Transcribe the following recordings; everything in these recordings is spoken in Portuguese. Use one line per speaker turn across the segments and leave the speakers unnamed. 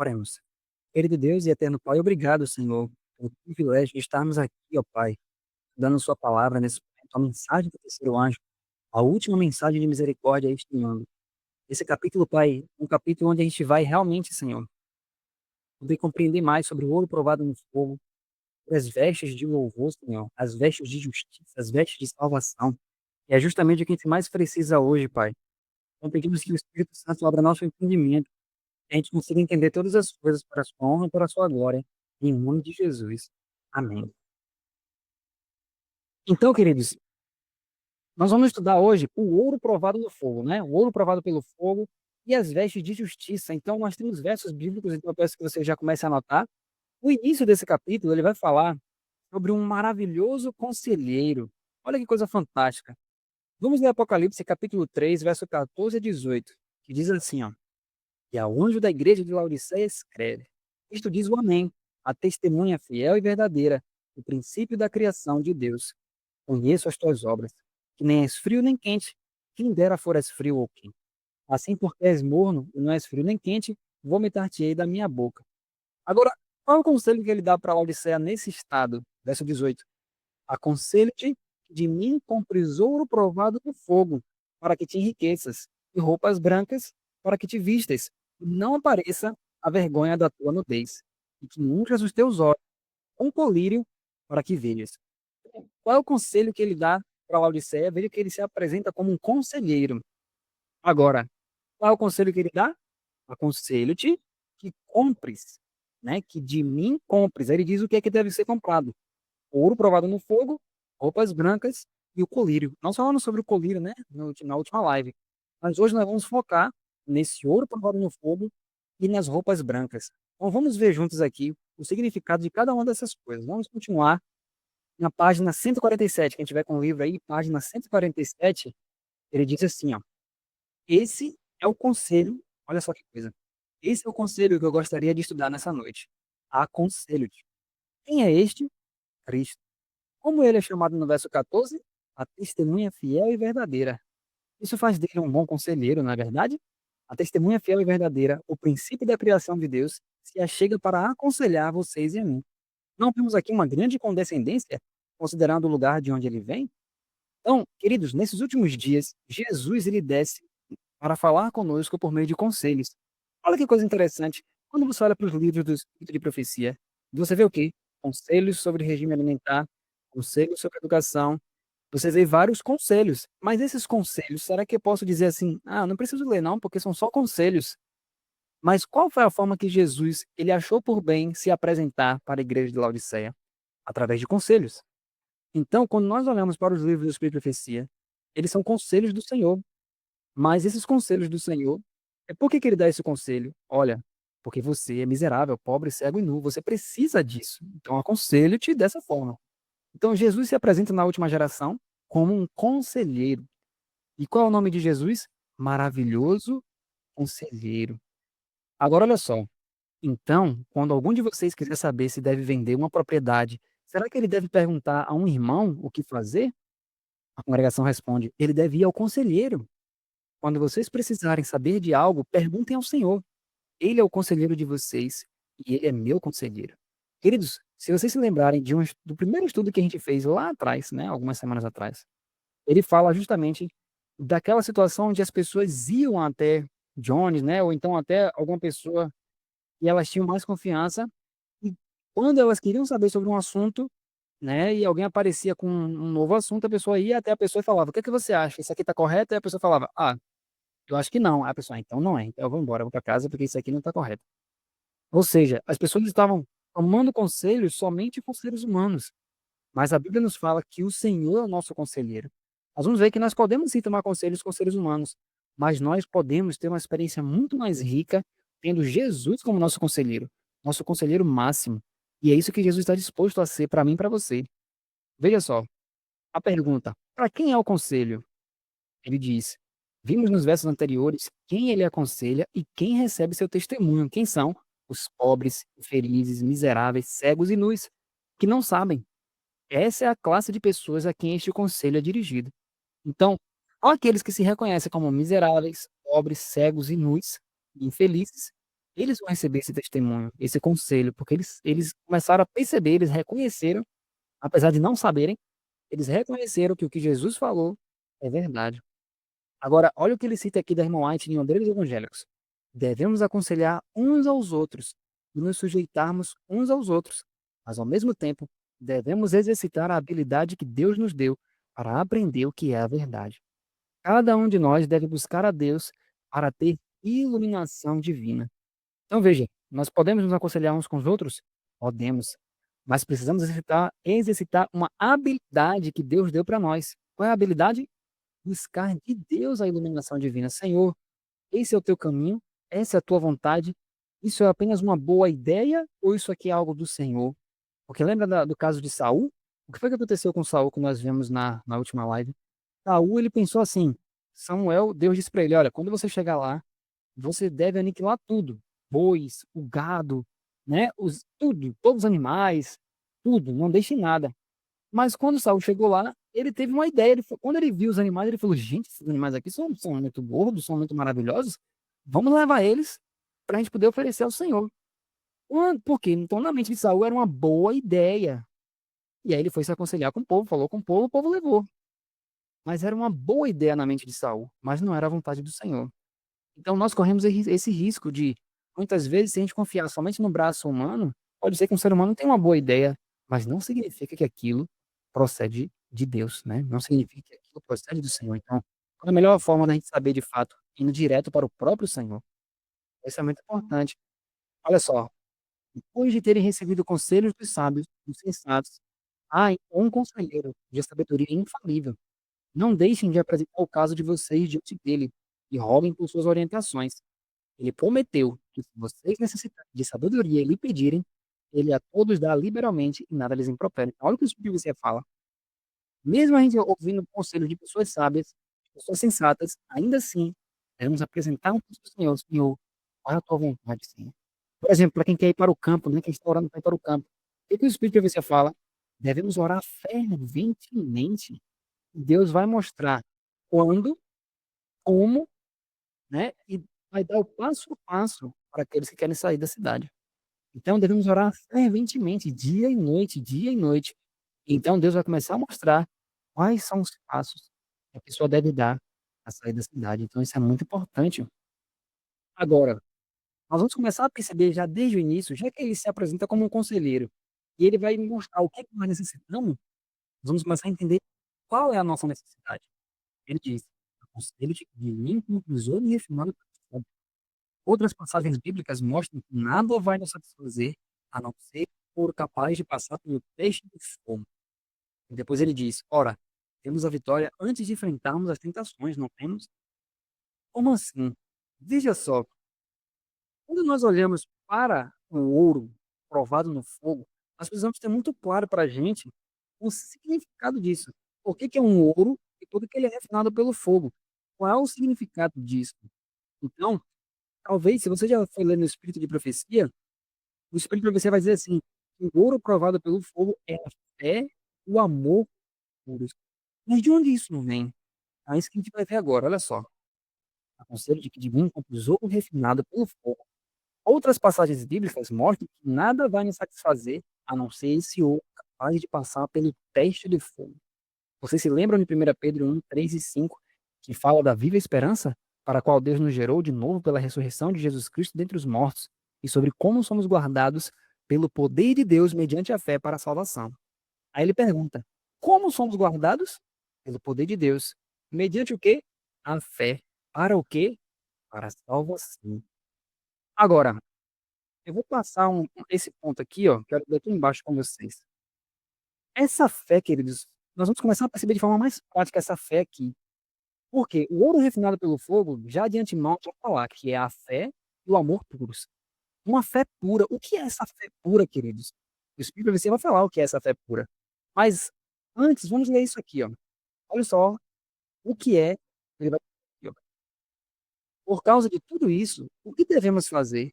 Oremos. Querido Deus e eterno Pai, obrigado, Senhor, pelo privilégio de estarmos aqui, ó Pai, dando Sua palavra nesse momento, a mensagem do terceiro anjo, a última mensagem de misericórdia a este mundo. Esse capítulo, Pai, um capítulo onde a gente vai realmente, Senhor, poder compreender mais sobre o ouro provado no fogo, sobre as vestes de louvor, Senhor, as vestes de justiça, as vestes de salvação. E é justamente o que a gente mais precisa hoje, Pai. Então pedimos que o Espírito Santo abra nosso entendimento, que a gente consiga entender todas as coisas para a sua honra e para a sua glória, em nome de Jesus. Amém. Então, queridos, nós vamos estudar hoje o ouro provado no fogo, né? O ouro provado pelo fogo e as vestes de justiça. Então, nós temos versos bíblicos, então eu peço que você já comece a anotar. O início desse capítulo, ele vai falar sobre um maravilhoso conselheiro. Olha que coisa fantástica. Vamos ler Apocalipse, capítulo 3, verso 14 a 18, que diz assim, ó: E ao anjo da igreja de Laodiceia escreve: Isto diz o Amém, a testemunha fiel e verdadeira, o princípio da criação de Deus. Conheço as tuas obras, que nem és frio nem quente, quem dera foras frio ou quente. Assim porque és morno e não és frio nem quente, vomitar-te-ei da minha boca. Agora, qual é o conselho que ele dá para Laodiceia nesse estado? Verso 18. Aconselho-te que de mim compres ouro provado no fogo, para que te enriqueças, e roupas brancas, para que te vistas, e não apareça a vergonha da tua nudez, e que unjas os teus olhos com colírio, para que vejas. Qual é o conselho que ele dá para Laodiceia? Veja que ele se apresenta como um conselheiro. Agora, qual é o conselho que ele dá? Aconselho-te que compres, né? Que de mim compres. Aí ele diz o que é que deve ser comprado: ouro provado no fogo, roupas brancas e o colírio. Nós falamos sobre o colírio, né? Na última live. Mas hoje nós vamos focar nesse ouro provado no fogo e nas roupas brancas. Então vamos ver juntos aqui o significado de cada uma dessas coisas. Vamos continuar na página 147. Quem tiver com o livro aí, página 147, ele diz assim, ó: Esse é o conselho, olha só que coisa. Esse é o conselho que eu gostaria de estudar nessa noite. Aconselho-te. Quem é este? Cristo. Como ele é chamado no verso 14? A testemunha fiel e verdadeira. Isso faz dele um bom conselheiro, não é verdade? A testemunha fiel e verdadeira, o princípio da criação de Deus, se achega para aconselhar vocês e a mim. Não temos aqui uma grande condescendência, considerando o lugar de onde ele vem? Então, queridos, nesses últimos dias, Jesus ele desce para falar conosco por meio de conselhos. Olha que coisa interessante. Quando você olha para os livros do Espírito de Profecia, você vê o quê? Conselhos sobre regime alimentar, conselhos sobre educação. Você vê vários conselhos. Mas esses conselhos, será que eu posso dizer assim: ah, não preciso ler não, porque são só conselhos? Mas qual foi a forma que Jesus ele achou por bem se apresentar para a igreja de Laodiceia? Através de conselhos. Então, quando nós olhamos para os livros do Espírito de Profecia, eles são conselhos do Senhor. Mas esses conselhos do Senhor, por que que ele dá esse conselho? Olha, porque você é miserável, pobre, cego e nu, você precisa disso. Então aconselho-te dessa forma. Então Jesus se apresenta na última geração como um conselheiro. E qual é o nome de Jesus? Maravilhoso conselheiro. Agora olha só. Então, quando algum de vocês quiser saber se deve vender uma propriedade, será que ele deve perguntar a um irmão o que fazer? A congregação responde: ele deve ir ao conselheiro. Quando vocês precisarem saber de algo, perguntem ao Senhor. Ele é o conselheiro de vocês e ele é meu conselheiro. Queridos, se vocês se lembrarem do primeiro estudo que a gente fez lá atrás, né, algumas semanas atrás, ele fala justamente daquela situação onde as pessoas iam até Jones, né, ou então até alguma pessoa e elas tinham mais confiança, e quando elas queriam saber sobre um assunto, né, e alguém aparecia com um novo assunto, a pessoa ia até a pessoa e falava: "O que é que você acha? Isso aqui está correto?" E a pessoa falava: "Ah, eu acho que não." Aí a pessoa: "Ah, então não é. Então eu vou embora, eu vou para casa porque isso aqui não está correto." Ou seja, as pessoas estavam tomando conselhos somente com seres humanos, mas a Bíblia nos fala que o Senhor é o nosso conselheiro. Nós vamos ver que nós podemos sim tomar conselhos com seres humanos, mas nós podemos ter uma experiência muito mais rica tendo Jesus como nosso conselheiro máximo. E é isso que Jesus está disposto a ser para mim e para você. Veja só, a pergunta: para quem é o conselho? Ele diz: Vimos nos versos anteriores quem ele aconselha e quem recebe seu testemunho. Quem são? Os pobres, infelizes, miseráveis, cegos e nus, que não sabem. Essa é a classe de pessoas a quem este conselho é dirigido. Então, há aqueles que se reconhecem como miseráveis, pobres, cegos e nus, e infelizes, Eles vão receber esse testemunho, esse conselho, porque eles começaram a perceber, eles reconheceram, apesar de não saberem, eles reconheceram que o que Jesus falou é verdade. Agora, olha o que ele cita aqui da irmã White em Obreiros Evangélicos. Devemos aconselhar uns aos outros e nos sujeitarmos uns aos outros, mas ao mesmo tempo, devemos exercitar a habilidade que Deus nos deu para aprender o que é a verdade. Cada um de nós deve buscar a Deus para ter iluminação divina. Então veja, nós podemos nos aconselhar uns com os outros? Podemos, mas precisamos exercitar uma habilidade que Deus deu para nós. Qual é a habilidade? Buscar de Deus a iluminação divina. Senhor, esse é o teu caminho, essa é a tua vontade. Isso é apenas uma boa ideia ou isso aqui é algo do Senhor? Porque lembra do caso de Saul? O que foi que aconteceu com Saul que nós vimos na última live? Saul, ele pensou assim, Samuel, Deus disse para ele, olha, quando você chegar lá, você deve aniquilar tudo, bois, o gado, né, tudo, todos os animais, tudo, não deixe nada. Mas quando Saul chegou lá, ele teve uma ideia. Quando ele viu os animais, ele falou: gente, esses animais aqui são muito gordos, são muito maravilhosos. Vamos levar eles para a gente poder oferecer ao Senhor. Por quê? Então, na mente de Saul era uma boa ideia. E aí ele foi se aconselhar com o povo, falou com o povo levou. Mas era uma boa ideia na mente de Saul, mas não era a vontade do Senhor. Então, nós corremos esse risco de, muitas vezes, se a gente confiar somente no braço humano, pode ser que um ser humano tenha uma boa ideia, mas não significa que aquilo procede de Deus, né? Não significa que aquilo procede do Senhor. Então, qual é a melhor forma da gente saber de fato? Indo direto para o próprio Senhor. Isso é muito importante. Olha só, depois de terem recebido conselhos dos sábios, dos sensatos, há um conselheiro de sabedoria infalível. Não deixem de apresentar o caso de vocês diante dele e roguem por suas orientações. Ele prometeu que se vocês necessitarem de sabedoria e lhe pedirem, ele a todos dá liberalmente e nada lhes impropera. Então, olha o que o Espírito você fala. Mesmo a gente ouvindo conselhos de pessoas sábias, de pessoas sensatas, ainda assim, devemos apresentar um para o Senhor. Senhor, qual é a tua vontade, Senhor? Por exemplo, para quem quer ir para o campo, né, quem está orando para ir para o campo, o que o Espírito você fala? Devemos orar ferventemente. Deus vai mostrar quando, como, né, e vai dar o passo a passo para aqueles que querem sair da cidade. Então devemos orar ferventemente, dia e noite. Então Deus vai começar a mostrar quais são os passos que a pessoa deve dar a sair da cidade. Então isso é muito importante. Agora, nós vamos começar a perceber já desde o início, já que ele se apresenta como um conselheiro, e ele vai mostrar o que é que nós necessitamos, nós vamos começar a entender qual é a nossa necessidade. Ele diz: aconselho-te de mim como tesouro e refinado. Outras passagens bíblicas mostram que nada vai nos satisfazer a não ser por capaz de passar pelo teste de fogo. E depois ele diz: ora, temos a vitória antes de enfrentarmos as tentações, não temos? Como assim? Veja só, quando nós olhamos para o ouro provado no fogo, nós precisamos ter muito claro para a gente o significado disso. Por que que é um ouro e por que que ele é refinado pelo fogo? Qual é o significado disso? Então, talvez, se você já foi ler no Espírito de Profecia, o Espírito de Profecia vai dizer assim: que o ouro provado pelo fogo é a fé, o amor puros. Mas de onde isso não vem? É isso que a gente vai ver agora, olha só. Aconselho de que de mim compres ouro refinado pelo fogo. Outras passagens bíblicas mostram que nada vai nos satisfazer a não ser esse ouro capaz de passar pelo teste de fogo. Vocês se lembram de 1 Pedro 1, 3 e 5, que fala da viva esperança para a qual Deus nos gerou de novo pela ressurreição de Jesus Cristo dentre os mortos e sobre como somos guardados pelo poder de Deus mediante a fé para a salvação. Aí ele pergunta: como somos guardados? Pelo poder de Deus. Mediante o quê? A fé. Para o quê? Para a salvação. Agora, eu vou passar esse ponto aqui, ó, quero ler aqui embaixo com vocês. Essa fé, queridos, nós vamos começar a perceber de forma mais prática essa fé aqui. Porque o ouro refinado pelo fogo, já de antemão, vou falar que é a fé e o amor puros. Uma fé pura. O que é essa fé pura, queridos? O Espírito você vai falar o que é essa fé pura. Mas antes, vamos ler isso aqui, ó. Olha só o que é. Ele vai aqui, ó. Por causa de tudo isso, o que devemos fazer?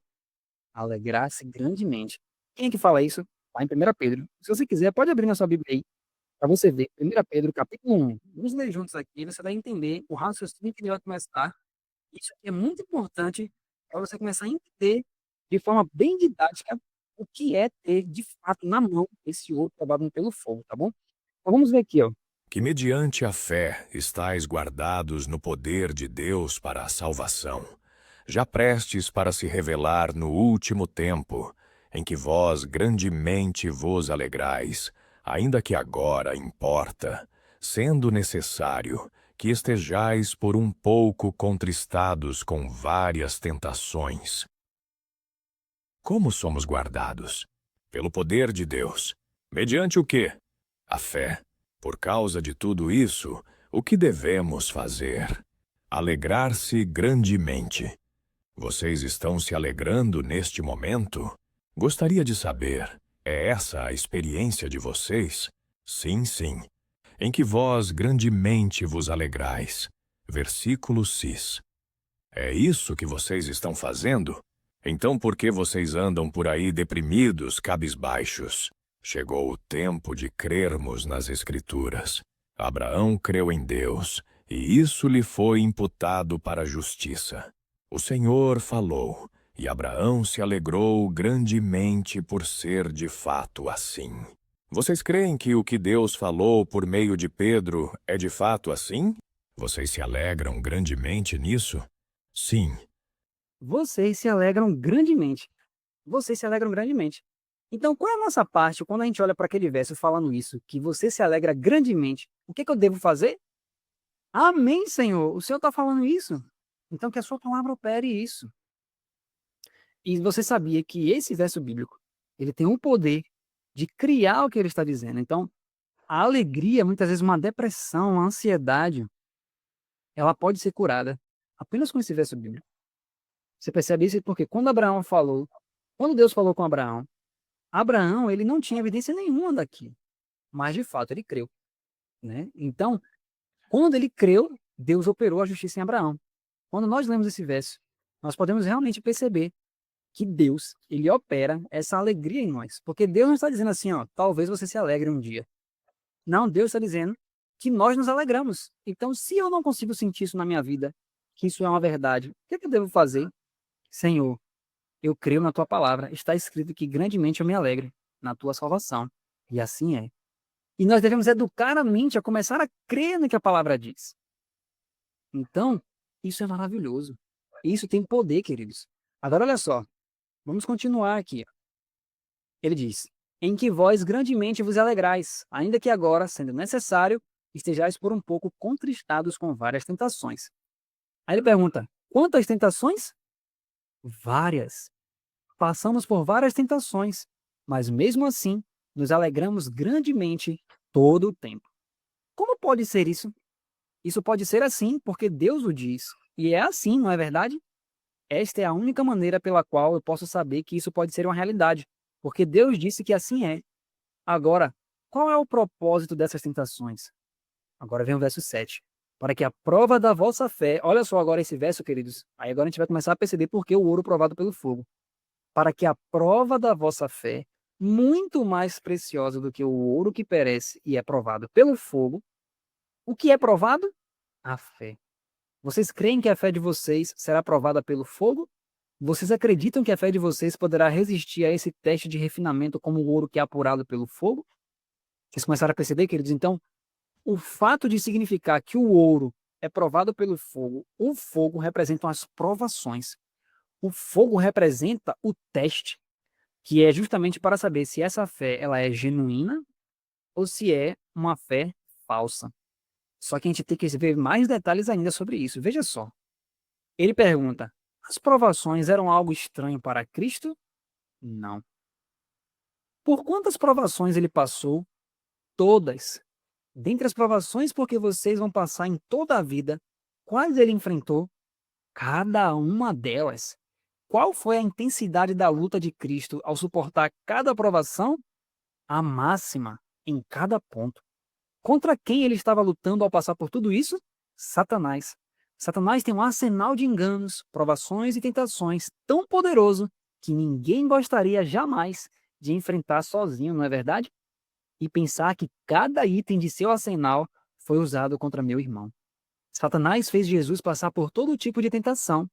Alegrar-se grandemente. Quem é que fala isso? Lá em 1 Pedro. Se você quiser, pode abrir na sua Bíblia aí, para você ver. 1 Pedro, capítulo 1. Vamos ler juntos aqui, você vai entender o raciocínio que ele vai começar. Isso aqui é muito importante para você começar a entender de forma bem didática, o que é ter, de fato, na mão esse ouro provado pelo fogo, tá bom? Então vamos ver aqui, ó.
Que mediante a fé estáis guardados no poder de Deus para a salvação, já prestes para se revelar no último tempo, em que vós grandemente vos alegrais, ainda que agora importa, sendo necessário, que estejais por um pouco contristados com várias tentações. Como somos guardados? Pelo poder de Deus. Mediante o quê? A fé. Por causa de tudo isso, o que devemos fazer? Alegrar-se grandemente. Vocês estão se alegrando neste momento? Gostaria de saber, é essa a experiência de vocês? Sim, sim. Em que vós grandemente vos alegrais. Versículo 6. É isso que vocês estão fazendo? Então por que vocês andam por aí deprimidos, cabisbaixos? Chegou o tempo de crermos nas Escrituras. Abraão creu em Deus, e isso lhe foi imputado para a justiça. O Senhor falou, e Abraão se alegrou grandemente por ser de fato assim. Vocês creem que o que Deus falou por meio de Pedro é de fato assim? Vocês se alegram grandemente nisso? Sim.
Vocês se alegram grandemente. Vocês se alegram grandemente. Então, qual é a nossa parte quando a gente olha para aquele verso falando isso, que você se alegra grandemente? O que é que eu devo fazer? Amém, Senhor. O Senhor está falando isso. Então, que a sua palavra opere isso. E você sabia que esse verso bíblico, ele tem o poder de criar o que ele está dizendo. Então, a alegria, muitas vezes uma depressão, uma ansiedade, ela pode ser curada apenas com esse verso bíblico. Você percebe isso porque quando Deus falou com Abraão, Abraão, ele não tinha evidência nenhuma daquilo, mas de fato ele creu, né? Então, quando ele creu, Deus operou a justiça em Abraão. Quando nós lemos esse verso, nós podemos realmente perceber que Deus, ele opera essa alegria em nós, porque Deus não está dizendo assim, ó, talvez você se alegre um dia. Não, Deus está dizendo que nós nos alegramos. Então, se eu não consigo sentir isso na minha vida, que isso é uma verdade, o que é que eu devo fazer? Senhor, eu creio na tua palavra. Está escrito que grandemente eu me alegre na tua salvação. E assim é. E nós devemos educar a mente a começar a crer no que a palavra diz. Então, isso é maravilhoso. Isso tem poder, queridos. Agora, olha só. Vamos continuar aqui. Ele diz: em que vós grandemente vos alegrais, ainda que agora, sendo necessário, estejais por um pouco contristados com várias tentações. Aí ele pergunta: quantas tentações? Várias. Passamos por várias tentações, mas mesmo assim nos alegramos grandemente todo o tempo. Como pode ser isso? Isso pode ser assim porque Deus o diz. E é assim, não é verdade? Esta é a única maneira pela qual eu posso saber que isso pode ser uma realidade, porque Deus disse que assim é. Agora, qual é o propósito dessas tentações? Agora vem o verso 7. Para que a prova da vossa fé, olha só agora esse verso, queridos. Aí agora a gente vai começar a perceber por que o ouro provado pelo fogo. Para que a prova da vossa fé, muito mais preciosa do que o ouro que perece e é provado pelo fogo, o que é provado? A fé. Vocês creem que a fé de vocês será provada pelo fogo? Vocês acreditam que a fé de vocês poderá resistir a esse teste de refinamento como o ouro que é apurado pelo fogo? Vocês começaram a perceber, queridos? Então, o fato de significar que o ouro é provado pelo fogo, o fogo representa as provações. O fogo representa o teste, que é justamente para saber se essa fé ela é genuína ou se é uma fé falsa. Só que a gente tem que ver mais detalhes ainda sobre isso. Veja só. Ele pergunta: as provações eram algo estranho para Cristo? Não. Por quantas provações ele passou? Todas. Dentre as provações porque vocês vão passar em toda a vida, quais ele enfrentou? Cada uma delas. Qual foi a intensidade da luta de Cristo ao suportar cada provação? A máxima, em cada ponto. Contra quem ele estava lutando ao passar por tudo isso? Satanás. Satanás tem um arsenal de enganos, provações e tentações tão poderoso que ninguém gostaria jamais de enfrentar sozinho, não é verdade? E pensar que cada item de seu arsenal foi usado contra meu irmão. Satanás fez Jesus passar por todo tipo de tentação.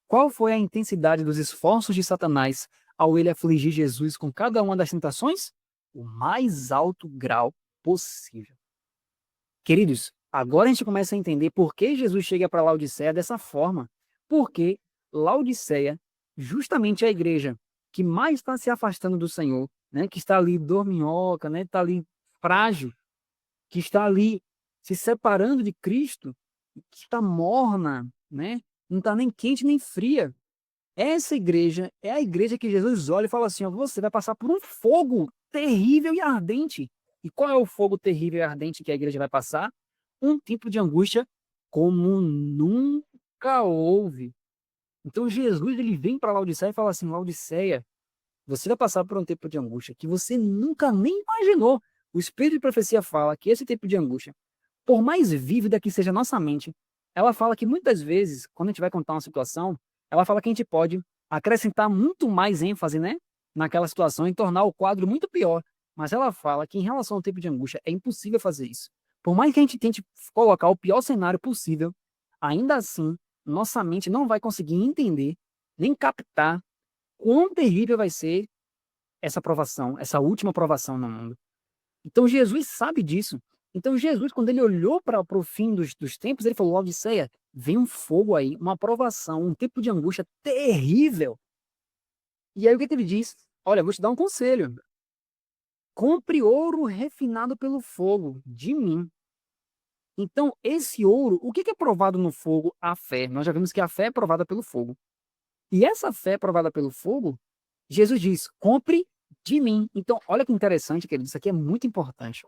Qual foi a intensidade dos esforços de Satanás ao ele afligir Jesus com cada uma das tentações? O mais alto grau possível. Queridos, agora a gente começa a entender por que Jesus chega para Laodiceia dessa forma. Porque Laodiceia, justamente a igreja que mais está se afastando do Senhor, né, que está ali dorminhoca, né, está ali frágil, que está ali se separando de Cristo, que está morna, né, não está nem quente nem fria. Essa igreja é a igreja que Jesus olha e fala assim: ó, você vai passar por um fogo terrível e ardente. E qual é o fogo terrível e ardente que a igreja vai passar? Um tipo de angústia como nunca houve. Então Jesus ele vem para Laodiceia e fala assim: Laodiceia, você vai passar por um tempo de angústia que você nunca nem imaginou. O Espírito de Profecia fala que esse tipo de angústia, por mais vívida que seja a nossa mente, ela fala que muitas vezes, quando a gente vai contar uma situação, ela fala que a gente pode acrescentar muito mais ênfase, né, naquela situação e tornar o quadro muito pior. Mas ela fala que em relação ao tempo de angústia é impossível fazer isso. Por mais que a gente tente colocar o pior cenário possível, ainda assim, nossa mente não vai conseguir entender, nem captar quão terrível vai ser essa provação, essa última provação no mundo. Então Jesus sabe disso. Então Jesus, quando ele olhou para o fim dos tempos, ele falou: Laodiceia, vem um fogo aí, uma provação, um tempo de angústia terrível. E aí o que ele diz? Olha, vou te dar um conselho. Compre ouro refinado pelo fogo de mim. Então, esse ouro, o que é provado no fogo? A fé. Nós já vimos que a fé é provada pelo fogo. E essa fé provada pelo fogo, Jesus diz: compre de mim. Então, olha que interessante, querido, isso aqui é muito importante.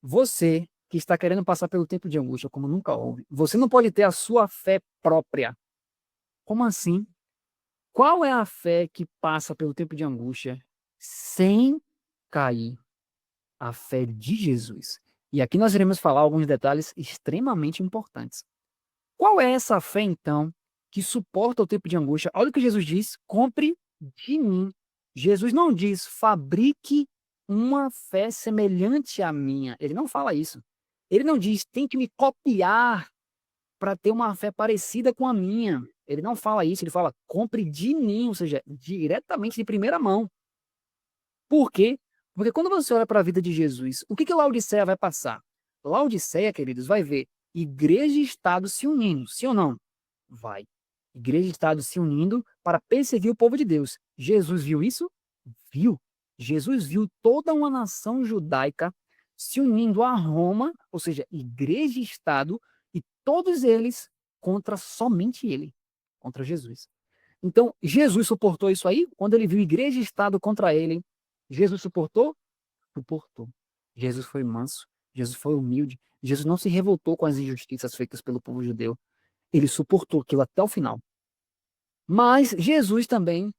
Você que está querendo passar pelo tempo de angústia como nunca houve, você não pode ter a sua fé própria. Como assim? Qual é a fé que passa pelo tempo de angústia sem cair? A fé de Jesus. E aqui nós iremos falar alguns detalhes extremamente importantes. Qual é essa fé, então, que suporta o tempo de angústia? Olha o que Jesus diz: compre de mim. Jesus não diz: fabrique uma fé semelhante à minha. Ele não fala isso. Ele não diz: tente me copiar para ter uma fé parecida com a minha. Ele não fala isso. Ele fala: compre de mim, ou seja, diretamente de primeira mão. Por quê? Porque quando você olha para a vida de Jesus, o que Laodiceia vai passar? Laodiceia, queridos, vai ver igreja e Estado se unindo, sim ou não? Vai. Igreja e Estado se unindo para perseguir o povo de Deus. Jesus viu isso? Viu. Jesus viu toda uma nação judaica se unindo a Roma, ou seja, igreja e Estado, e todos eles contra somente ele, contra Jesus. Então, Jesus suportou isso aí? Quando ele viu igreja e Estado contra ele, Jesus suportou? Suportou. Jesus foi manso, Jesus foi humilde, Jesus não se revoltou com as injustiças feitas pelo povo judeu. Ele suportou aquilo até o final. Mas Jesus também,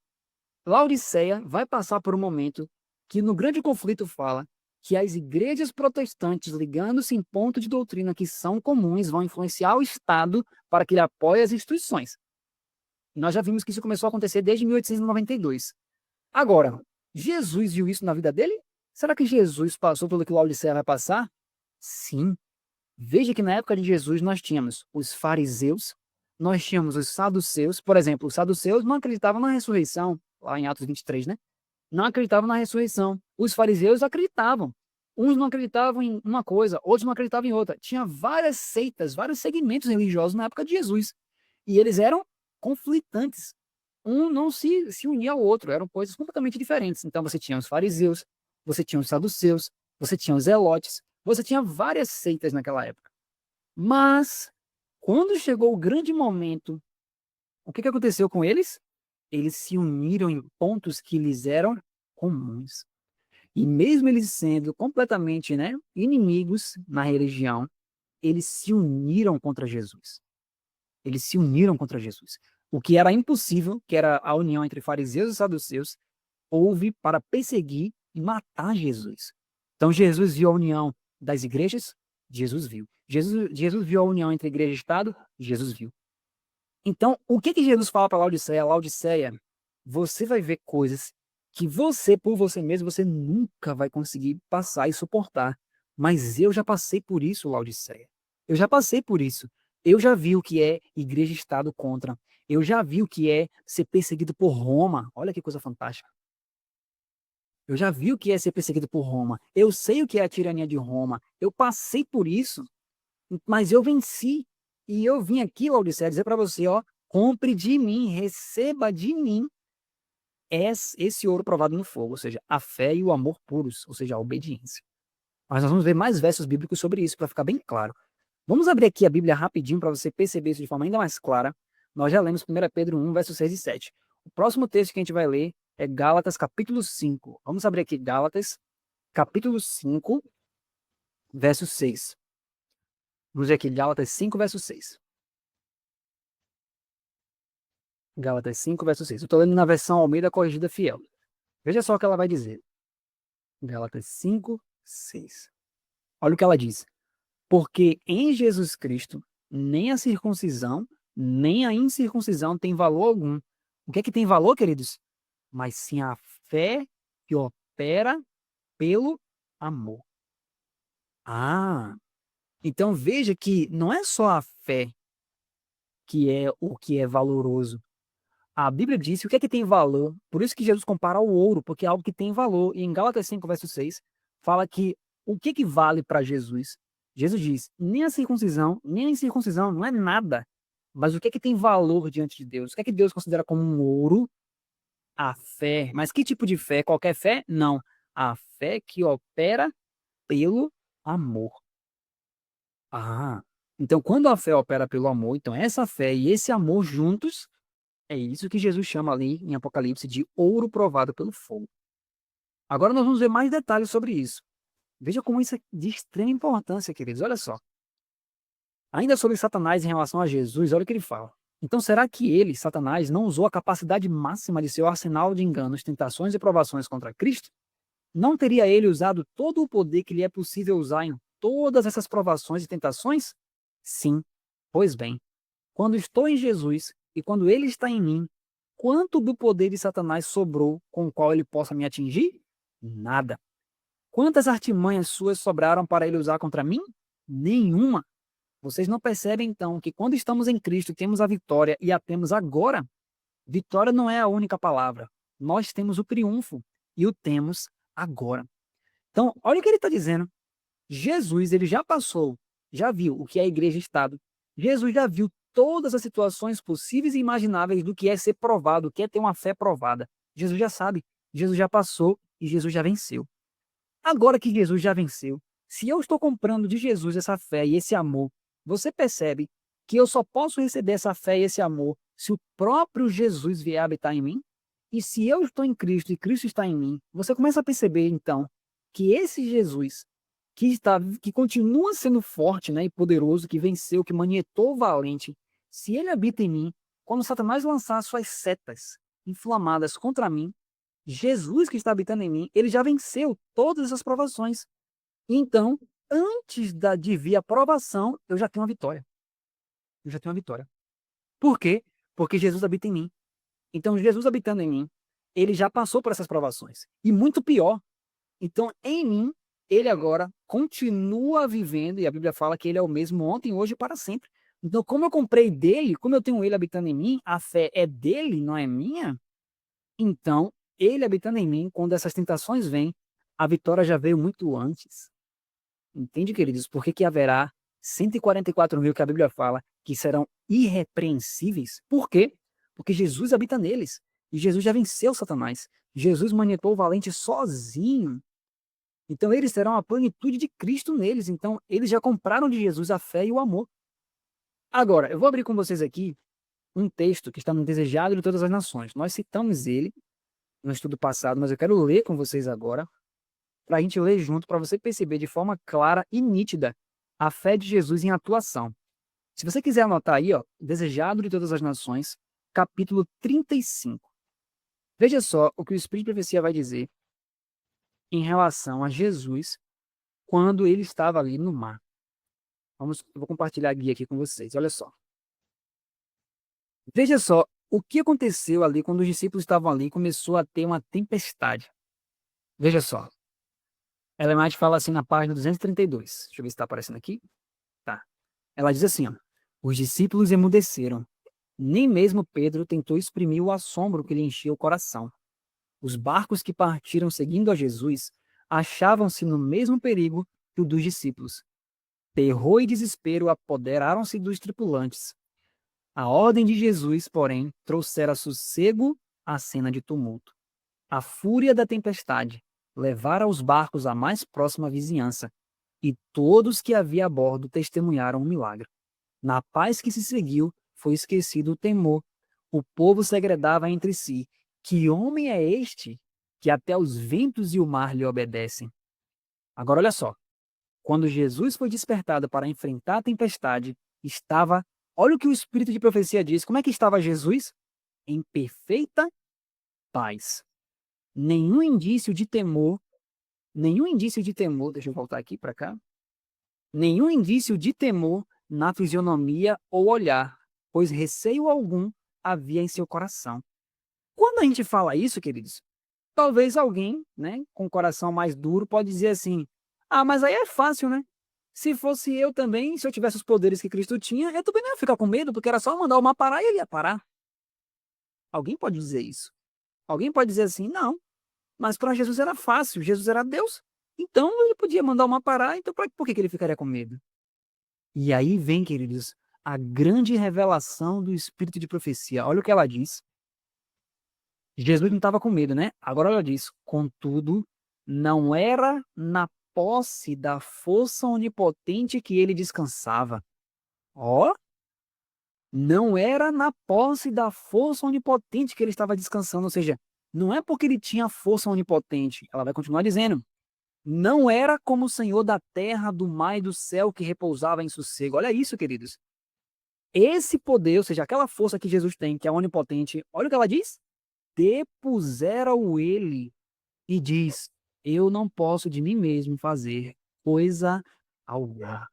Laodiceia, vai passar por um momento que no grande conflito fala que as igrejas protestantes, ligando-se em pontos de doutrina que são comuns, vão influenciar o Estado para que ele apoie as instituições. Nós já vimos que isso começou a acontecer desde 1892. Agora, Jesus viu isso na vida dele? Será que Jesus passou pelo que Laodiceia vai passar? Sim. Veja que na época de Jesus nós tínhamos os fariseus, nós tínhamos os saduceus. Por exemplo, os saduceus não acreditavam na ressurreição, lá em Atos 23, né? Não acreditavam na ressurreição. Os fariseus acreditavam. Uns não acreditavam em uma coisa, outros não acreditavam em outra. Tinha várias seitas, vários segmentos religiosos na época de Jesus. E eles eram conflitantes. Um não se unia ao outro, eram coisas completamente diferentes. Então você tinha os fariseus, você tinha os saduceus, você tinha os zelotes, você tinha várias seitas naquela época. Mas, quando chegou o grande momento, o que aconteceu com eles? Eles se uniram em pontos que lhes eram comuns. E mesmo eles sendo completamente, né, inimigos na religião, eles se uniram contra Jesus. Eles se uniram contra Jesus. O que era impossível, que era a união entre fariseus e saduceus, houve para perseguir e matar Jesus. Então Jesus viu a união das igrejas, Jesus viu. Jesus viu a união entre igreja e Estado, Jesus viu. Então, o que Jesus fala para Laodiceia? Laodiceia, você vai ver coisas que você, por você mesmo, você nunca vai conseguir passar e suportar. Mas eu já passei por isso, Laodiceia. Eu já passei por isso. Eu já vi o que é igreja e Estado contra. Eu já vi o que é ser perseguido por Roma. Olha que coisa fantástica. Eu já vi o que é ser perseguido por Roma. Eu sei o que é a tirania de Roma. Eu passei por isso, mas eu venci. E eu vim aqui, Laodiceia, dizer para você, ó, compre de mim, receba de mim esse ouro provado no fogo, ou seja, a fé e o amor puros, ou seja, a obediência. Mas nós vamos ver mais versos bíblicos sobre isso, para ficar bem claro. Vamos abrir aqui a Bíblia rapidinho para você perceber isso de forma ainda mais clara. Nós já lemos 1 Pedro 1, versos 6 e 7. O próximo texto que a gente vai ler é Gálatas, capítulo 5. Vamos abrir aqui Gálatas, capítulo 5, verso 6. Vamos ver aqui Gálatas 5, verso 6. Gálatas 5, verso 6. Eu estou lendo na versão Almeida Corrigida Fiel. Veja só o que ela vai dizer. Gálatas 5, 6. Olha o que ela diz. Porque em Jesus Cristo, nem a circuncisão, nem a incircuncisão tem valor algum. O que é que tem valor, queridos? Mas sim a fé que opera pelo amor. Ah, então veja que não é só a fé que é o que é valoroso. A Bíblia diz que o que é que tem valor, por isso que Jesus compara ao ouro, porque é algo que tem valor. E em Gálatas 5, verso 6, fala que o que que vale para Jesus? Jesus diz, nem a circuncisão, nem a incircuncisão não é nada. Mas o que é que tem valor diante de Deus? O que é que Deus considera como um ouro? A fé. Mas que tipo de fé? Qualquer fé? Não. A fé que opera pelo amor. Ah, então quando a fé opera pelo amor, então essa fé e esse amor juntos, é isso que Jesus chama ali em Apocalipse de ouro provado pelo fogo. Agora nós vamos ver mais detalhes sobre isso. Veja como isso é de extrema importância, queridos. Olha só. Ainda sobre Satanás em relação a Jesus, olha o que ele fala. Então será que ele, Satanás, não usou a capacidade máxima de seu arsenal de enganos, tentações e provações contra Cristo? Não teria ele usado todo o poder que lhe é possível usar em todas essas provações e tentações? Sim. Pois bem, quando estou em Jesus e quando ele está em mim, quanto do poder de Satanás sobrou com o qual ele possa me atingir? Nada. Quantas artimanhas suas sobraram para ele usar contra mim? Nenhuma. Vocês não percebem então que quando estamos em Cristo temos a vitória e a temos agora? Vitória não é a única palavra. Nós temos o triunfo e o temos agora. Então, olha o que ele está dizendo. Jesus, ele já passou, já viu o que é a igreja Estado. Jesus já viu todas as situações possíveis e imagináveis do que é ser provado, o que é ter uma fé provada. Jesus já sabe, Jesus já passou e Jesus já venceu. Agora que Jesus já venceu, se eu estou comprando de Jesus essa fé e esse amor, você percebe que eu só posso receber essa fé e esse amor se o próprio Jesus vier habitar em mim? E se eu estou em Cristo e Cristo está em mim, você começa a perceber então que esse Jesus que continua sendo forte, né, e poderoso, que venceu, que manietou valente, se ele habita em mim, quando Satanás lançar suas setas inflamadas contra mim, Jesus que está habitando em mim, ele já venceu todas essas provações. Então, antes de vir a provação, eu já tenho uma vitória. Eu já tenho uma vitória. Por quê? Porque Jesus habita em mim. Então, Jesus habitando em mim, ele já passou por essas provações. E muito pior. Então, em mim, ele agora continua vivendo, e a Bíblia fala que ele é o mesmo ontem, hoje e para sempre. Então, como eu comprei dele, como eu tenho ele habitando em mim, a fé é dele, não é minha. Então, ele habitando em mim, quando essas tentações vêm, a vitória já veio muito antes. Entende, queridos? Por que que haverá 144 mil que a Bíblia fala que serão irrepreensíveis? Por quê? Porque Jesus habita neles. E Jesus já venceu Satanás. Jesus manietou o valente sozinho. Então eles terão a plenitude de Cristo neles. Então eles já compraram de Jesus a fé e o amor. Agora, eu vou abrir com vocês aqui um texto que está no Desejado de Todas as Nações. Nós citamos ele no estudo passado, mas eu quero ler com vocês agora, para a gente ler junto, para você perceber de forma clara e nítida a fé de Jesus em atuação. Se você quiser anotar aí, ó, Desejado de Todas as Nações, capítulo 35. Veja só o que o Espírito de Profecia vai dizer em relação a Jesus quando ele estava ali no mar. Eu vou compartilhar a guia aqui com vocês, olha só. Veja só o que aconteceu ali quando os discípulos estavam ali e começou a ter uma tempestade. Veja só. Ellen White fala assim na página 232. Deixa eu ver se está aparecendo aqui. Tá. Ela diz assim, ó. Os discípulos emudeceram. Nem mesmo Pedro tentou exprimir o assombro que lhe enchia o coração. Os barcos que partiram seguindo a Jesus achavam-se no mesmo perigo que o dos discípulos. Terror e desespero apoderaram-se dos tripulantes. A ordem de Jesus, porém, trouxera sossego à cena de tumulto. A fúria da tempestade levara os barcos à mais próxima vizinhança, e todos que havia a bordo testemunharam o milagre. Na paz que se seguiu, foi esquecido o temor. O povo segredava entre si: que homem é este que até os ventos e o mar lhe obedecem? Agora olha só, quando Jesus foi despertado para enfrentar a tempestade, estava, olha o que o espírito de profecia diz, como é que estava Jesus? Em perfeita paz. Nenhum indício de temor, deixa eu voltar aqui para cá. Nenhum indício de temor na fisionomia ou olhar, pois receio algum havia em seu coração. Quando a gente fala isso, queridos, talvez alguém, né, com o coração mais duro pode dizer assim: "Ah, mas aí é fácil, né? Se fosse eu também, se eu tivesse os poderes que Cristo tinha, eu também não ia ficar com medo, porque era só mandar o mar parar e ele ia parar." Alguém pode dizer isso. Alguém pode dizer assim: "Não, mas para Jesus era fácil, Jesus era Deus. Então ele podia mandar o mar parar, então por que que ele ficaria com medo?" E aí vem, queridos, a grande revelação do espírito de profecia. Olha o que ela diz. Jesus não estava com medo, né? Agora ela diz: "Contudo, não era na posse da força onipotente que ele descansava." Ó, não era na posse da força onipotente que ele estava descansando, ou seja, não é porque ele tinha força onipotente. Ela vai continuar dizendo: "Não era como o Senhor da terra, do mar e do céu que repousava em sossego." Olha isso, queridos. Esse poder, ou seja, aquela força que Jesus tem, que é onipotente, olha o que ela diz: "Depusera-o ele", e diz: "Eu não posso de mim mesmo fazer coisa alguma."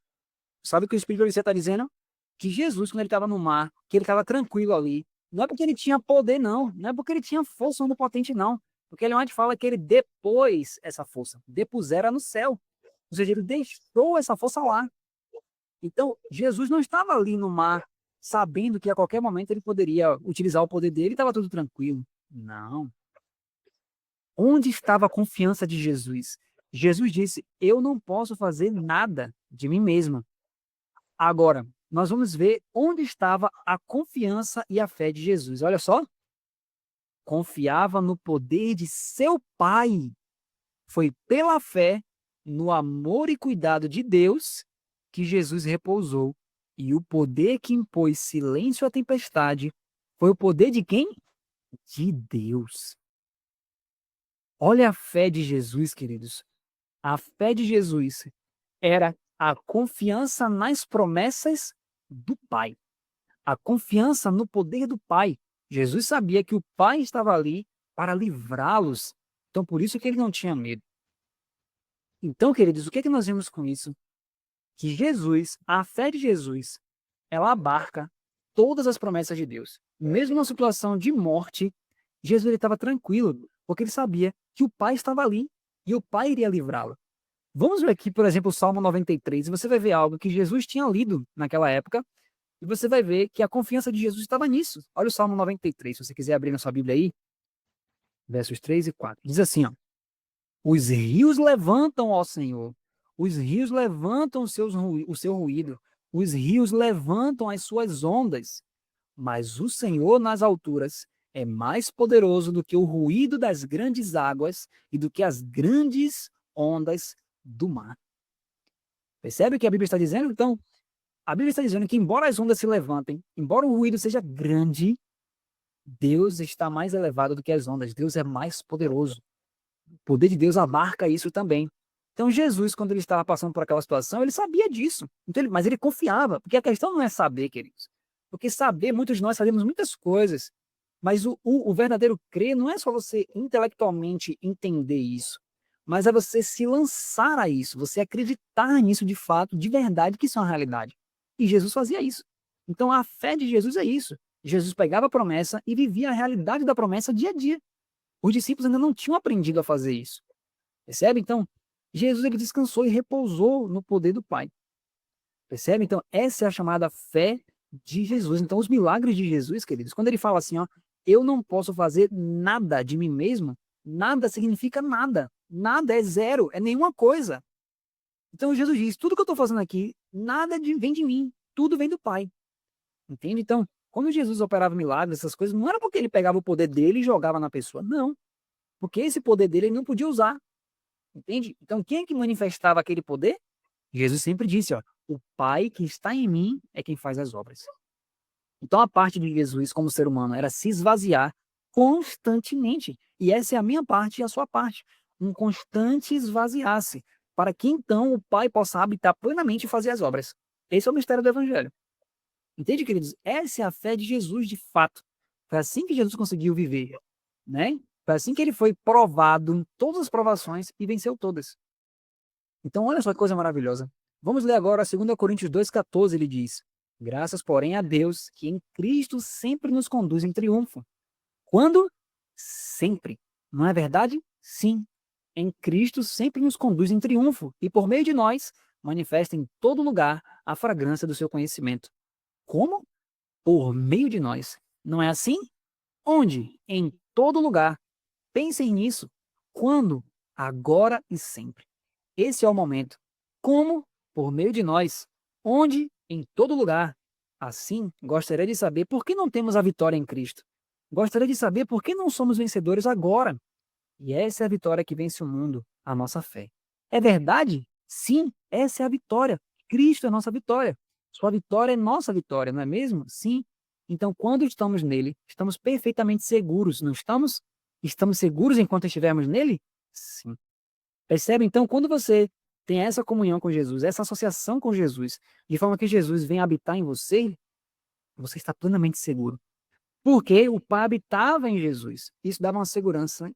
Sabe o que o Espírito de você está dizendo? Que Jesus, quando ele estava no mar, que ele estava tranquilo ali, não é porque ele tinha poder, não. Não é porque ele tinha força onipotente, não. Porque ele onde fala que ele depôs essa força, depusera no céu. Ou seja, ele deixou essa força lá. Então, Jesus não estava ali no mar, sabendo que a qualquer momento ele poderia utilizar o poder dele e estava tudo tranquilo. Não. Onde estava a confiança de Jesus? Jesus disse: "Eu não posso fazer nada de mim mesma." Agora, nós vamos ver onde estava a confiança e a fé de Jesus. Olha só, confiava no poder de seu Pai. Foi pela fé no amor e cuidado de Deus que Jesus repousou. E o poder que impôs silêncio à tempestade foi o poder de quem? De Deus. Olha a fé de Jesus, queridos. A fé de Jesus era a confiança nas promessas do Pai. A confiança no poder do Pai. Jesus sabia que o Pai estava ali para livrá-los. Então, por isso que ele não tinha medo. Então, queridos, o que é que nós vemos com isso? Que Jesus, a fé de Jesus, ela abarca todas as promessas de Deus. Mesmo na situação de morte, Jesus estava tranquilo, porque ele sabia que o Pai estava ali e o Pai iria livrá-lo. Vamos ver aqui, por exemplo, o Salmo 93, e você vai ver algo que Jesus tinha lido naquela época, e você vai ver que a confiança de Jesus estava nisso. Olha o Salmo 93, se você quiser abrir na sua Bíblia aí, versos 3 e 4. Diz assim, ó: "Os rios levantam, ó Senhor, os rios levantam o seu ruído, os rios levantam as suas ondas, mas o Senhor nas alturas é mais poderoso do que o ruído das grandes águas e do que as grandes ondas do mar." Percebe o que a Bíblia está dizendo? Então, a Bíblia está dizendo que, embora as ondas se levantem, embora o ruído seja grande, Deus está mais elevado do que as ondas. Deus é mais poderoso. O poder de Deus abarca isso também. Então, Jesus, quando ele estava passando por aquela situação, ele sabia disso. Então, mas ele confiava, porque a questão não é saber, queridos. Porque saber, muitos de nós sabemos muitas coisas, mas o verdadeiro crer não é só você intelectualmente entender isso, mas é você se lançar a isso, você acreditar nisso de fato, de verdade, que isso é uma realidade. E Jesus fazia isso. Então, a fé de Jesus é isso. Jesus pegava a promessa e vivia a realidade da promessa dia a dia. Os discípulos ainda não tinham aprendido a fazer isso. Percebe? Então, Jesus ele descansou e repousou no poder do Pai. Percebe? Então, essa é a chamada fé de Jesus. Então, os milagres de Jesus, queridos, quando ele fala assim, ó, eu não posso fazer nada de mim mesmo, nada significa nada. Nada é zero, é nenhuma coisa. Então, Jesus diz, tudo que eu estou fazendo aqui, vem de mim, tudo vem do Pai. Entende? Então, quando Jesus operava milagres, essas coisas, não era porque ele pegava o poder dele e jogava na pessoa, não. Porque esse poder dele ele não podia usar. Entende? Então, quem é que manifestava aquele poder? Jesus sempre disse, ó, o Pai que está em mim é quem faz as obras. Então, a parte de Jesus como ser humano era se esvaziar constantemente. E essa é a minha parte e a sua parte. Um constante esvaziar-se, para que então o Pai possa habitar plenamente e fazer as obras. Esse é o mistério do Evangelho. Entende, queridos? Essa é a fé de Jesus de fato. Foi assim que Jesus conseguiu viver, né? Foi assim que ele foi provado em todas as provações e venceu todas. Então, olha só que coisa maravilhosa. Vamos ler agora 2 Coríntios 2,14, ele diz: Graças, porém, a Deus, que em Cristo sempre nos conduz em triunfo. Quando? Sempre. Não é verdade? Sim. Em Cristo sempre nos conduz em triunfo, e por meio de nós, manifesta em todo lugar a fragrância do seu conhecimento. Como? Por meio de nós. Não é assim? Onde? Em todo lugar. Pensem nisso. Quando? Agora e sempre. Esse é o momento. Como? Por meio de nós. Onde? Em todo lugar. Assim, gostaria de saber por que não temos a vitória em Cristo. Gostaria de saber por que não somos vencedores agora. E essa é a vitória que vence o mundo, a nossa fé. É verdade? Sim, essa é a vitória. Cristo é a nossa vitória. Sua vitória é nossa vitória, não é mesmo? Sim. Então, quando estamos nele, estamos perfeitamente seguros, não estamos? Estamos seguros enquanto estivermos nele? Sim. Percebe? Então, quando você tem essa comunhão com Jesus, essa associação com Jesus, de forma que Jesus vem habitar em você, você está plenamente seguro. Porque o Pai habitava em Jesus. Isso dava uma segurança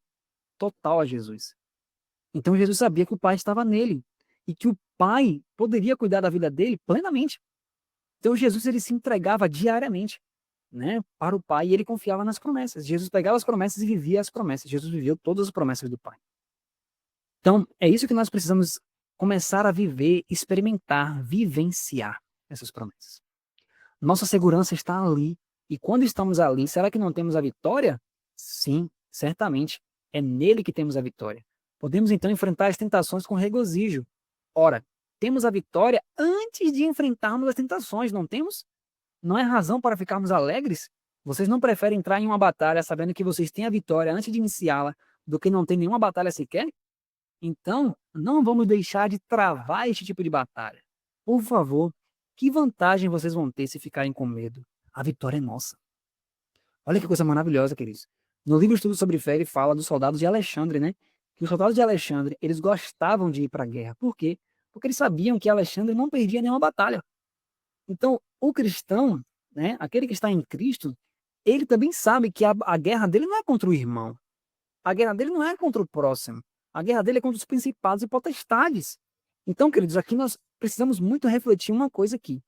total a Jesus. Então Jesus sabia que o Pai estava nele e que o Pai poderia cuidar da vida dele plenamente. Então Jesus ele se entregava diariamente, né, para o Pai e ele confiava nas promessas. Jesus pegava as promessas e vivia as promessas. Jesus viveu todas as promessas do Pai. Então é isso que nós precisamos começar a viver, experimentar, vivenciar essas promessas. Nossa segurança está ali. E quando estamos ali, será que não temos a vitória? Sim, certamente. É nele que temos a vitória. Podemos então enfrentar as tentações com regozijo. Ora, temos a vitória antes de enfrentarmos as tentações, não temos? Não é razão para ficarmos alegres? Vocês não preferem entrar em uma batalha sabendo que vocês têm a vitória antes de iniciá-la do que não ter nenhuma batalha sequer? Então, não vamos deixar de travar este tipo de batalha. Por favor, que vantagem vocês vão ter se ficarem com medo? A vitória é nossa. Olha que coisa maravilhosa, queridos. No livro Estudo sobre Fé, ele fala dos soldados de Alexandre, né? Que os soldados de Alexandre, eles gostavam de ir para a guerra. Por quê? Porque eles sabiam que Alexandre não perdia nenhuma batalha. Então, o cristão, né, aquele que está em Cristo, ele também sabe que a guerra dele não é contra o irmão. A guerra dele não é contra o próximo. A guerra dele é contra os principados e potestades. Então, queridos, aqui nós precisamos muito refletir uma coisa aqui.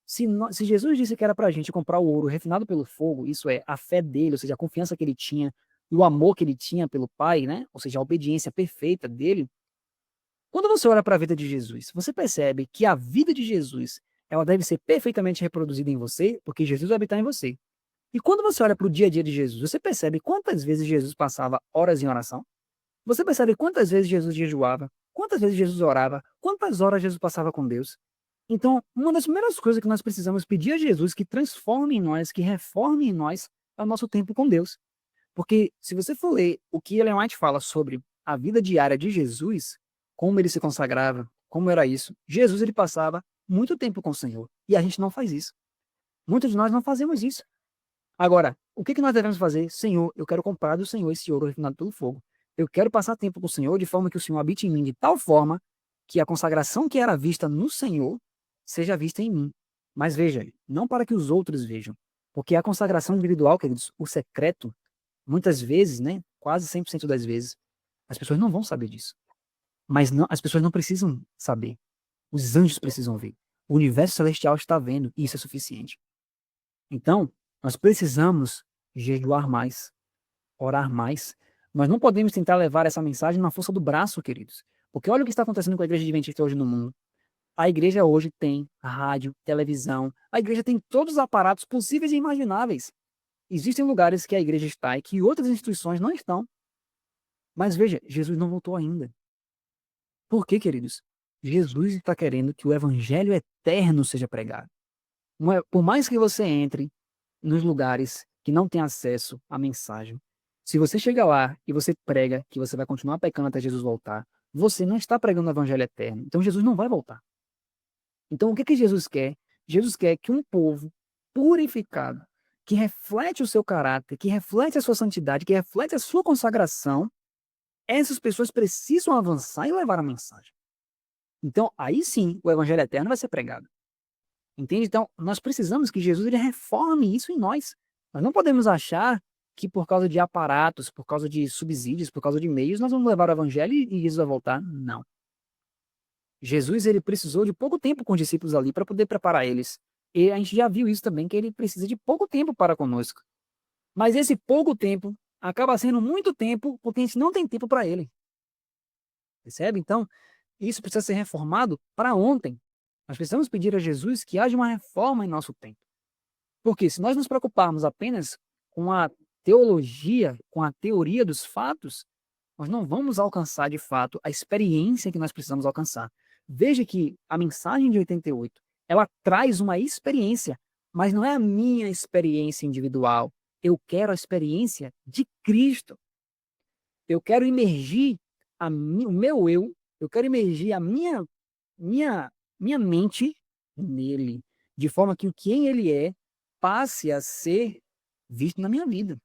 Se Jesus disse que era para a gente comprar o ouro refinado pelo fogo, isso é, a fé dele, ou seja, a confiança que ele tinha, e o amor que ele tinha pelo Pai, né? Ou seja, a obediência perfeita dele. Quando você olha para a vida de Jesus, você percebe que a vida de Jesus, ela deve ser perfeitamente reproduzida em você, porque Jesus vai habitar em você. E quando você olha para o dia a dia de Jesus, você percebe quantas vezes Jesus passava horas em oração? Você percebe quantas vezes Jesus jejuava? Quantas vezes Jesus orava? Quantas horas Jesus passava com Deus? Então, uma das primeiras coisas que nós precisamos pedir a Jesus que transforme em nós, que reforme em nós, é o nosso tempo com Deus. Porque se você for ler o que Ellen White fala sobre a vida diária de Jesus, como ele se consagrava, como era isso, Jesus ele passava muito tempo com o Senhor. E a gente não faz isso. Muitos de nós não fazemos isso. Agora, o que nós devemos fazer? Senhor, eu quero comprar do Senhor esse ouro refinado pelo fogo. Eu quero passar tempo com o Senhor de forma que o Senhor habite em mim de tal forma que a consagração que era vista no Senhor seja vista em mim. Mas veja, não para que os outros vejam. Porque a consagração individual, queridos, o secreto, muitas vezes, né, quase 100% das vezes, as pessoas não vão saber disso. Mas não, as pessoas não precisam saber. Os anjos precisam ver. O universo celestial está vendo e isso é suficiente. Então, nós precisamos jejuar mais, orar mais. Nós não podemos tentar levar essa mensagem na força do braço, queridos. Porque olha o que está acontecendo com a igreja adventista hoje no mundo. A igreja hoje tem rádio, televisão, a igreja tem todos os aparatos possíveis e imagináveis. Existem lugares que a igreja está e que outras instituições não estão. Mas veja, Jesus não voltou ainda. Por quê, queridos? Jesus está querendo que o evangelho eterno seja pregado. Por mais que você entre nos lugares que não tem acesso à mensagem, se você chega lá e você prega que você vai continuar pecando até Jesus voltar, você não está pregando o evangelho eterno. Então Jesus não vai voltar. Então o que que Jesus quer? Jesus quer que um povo purificado, que reflete o seu caráter, que reflete a sua santidade, que reflete a sua consagração, essas pessoas precisam avançar e levar a mensagem. Então, aí sim, o evangelho eterno vai ser pregado. Entende? Então, nós precisamos que Jesus ele reforme isso em nós. Nós não podemos achar que por causa de aparatos, por causa de subsídios, por causa de meios, nós vamos levar o evangelho e Jesus vai voltar. Não. Jesus ele precisou de pouco tempo com os discípulos ali para poder preparar eles. E a gente já viu isso também, que ele precisa de pouco tempo para conosco. Mas esse pouco tempo acaba sendo muito tempo porque a gente não tem tempo para ele. Percebe? Então, isso precisa ser reformado para ontem. Nós precisamos pedir a Jesus que haja uma reforma em nosso tempo. Porque se nós nos preocuparmos apenas com a teologia, com a teoria dos fatos, nós não vamos alcançar de fato a experiência que nós precisamos alcançar. Veja que a mensagem de 88, ela traz uma experiência, mas não é a minha experiência individual. Eu quero a experiência de Cristo. Eu quero imergir o meu eu quero imergir a minha, minha mente nele, de forma que o quem ele é passe a ser visto na minha vida.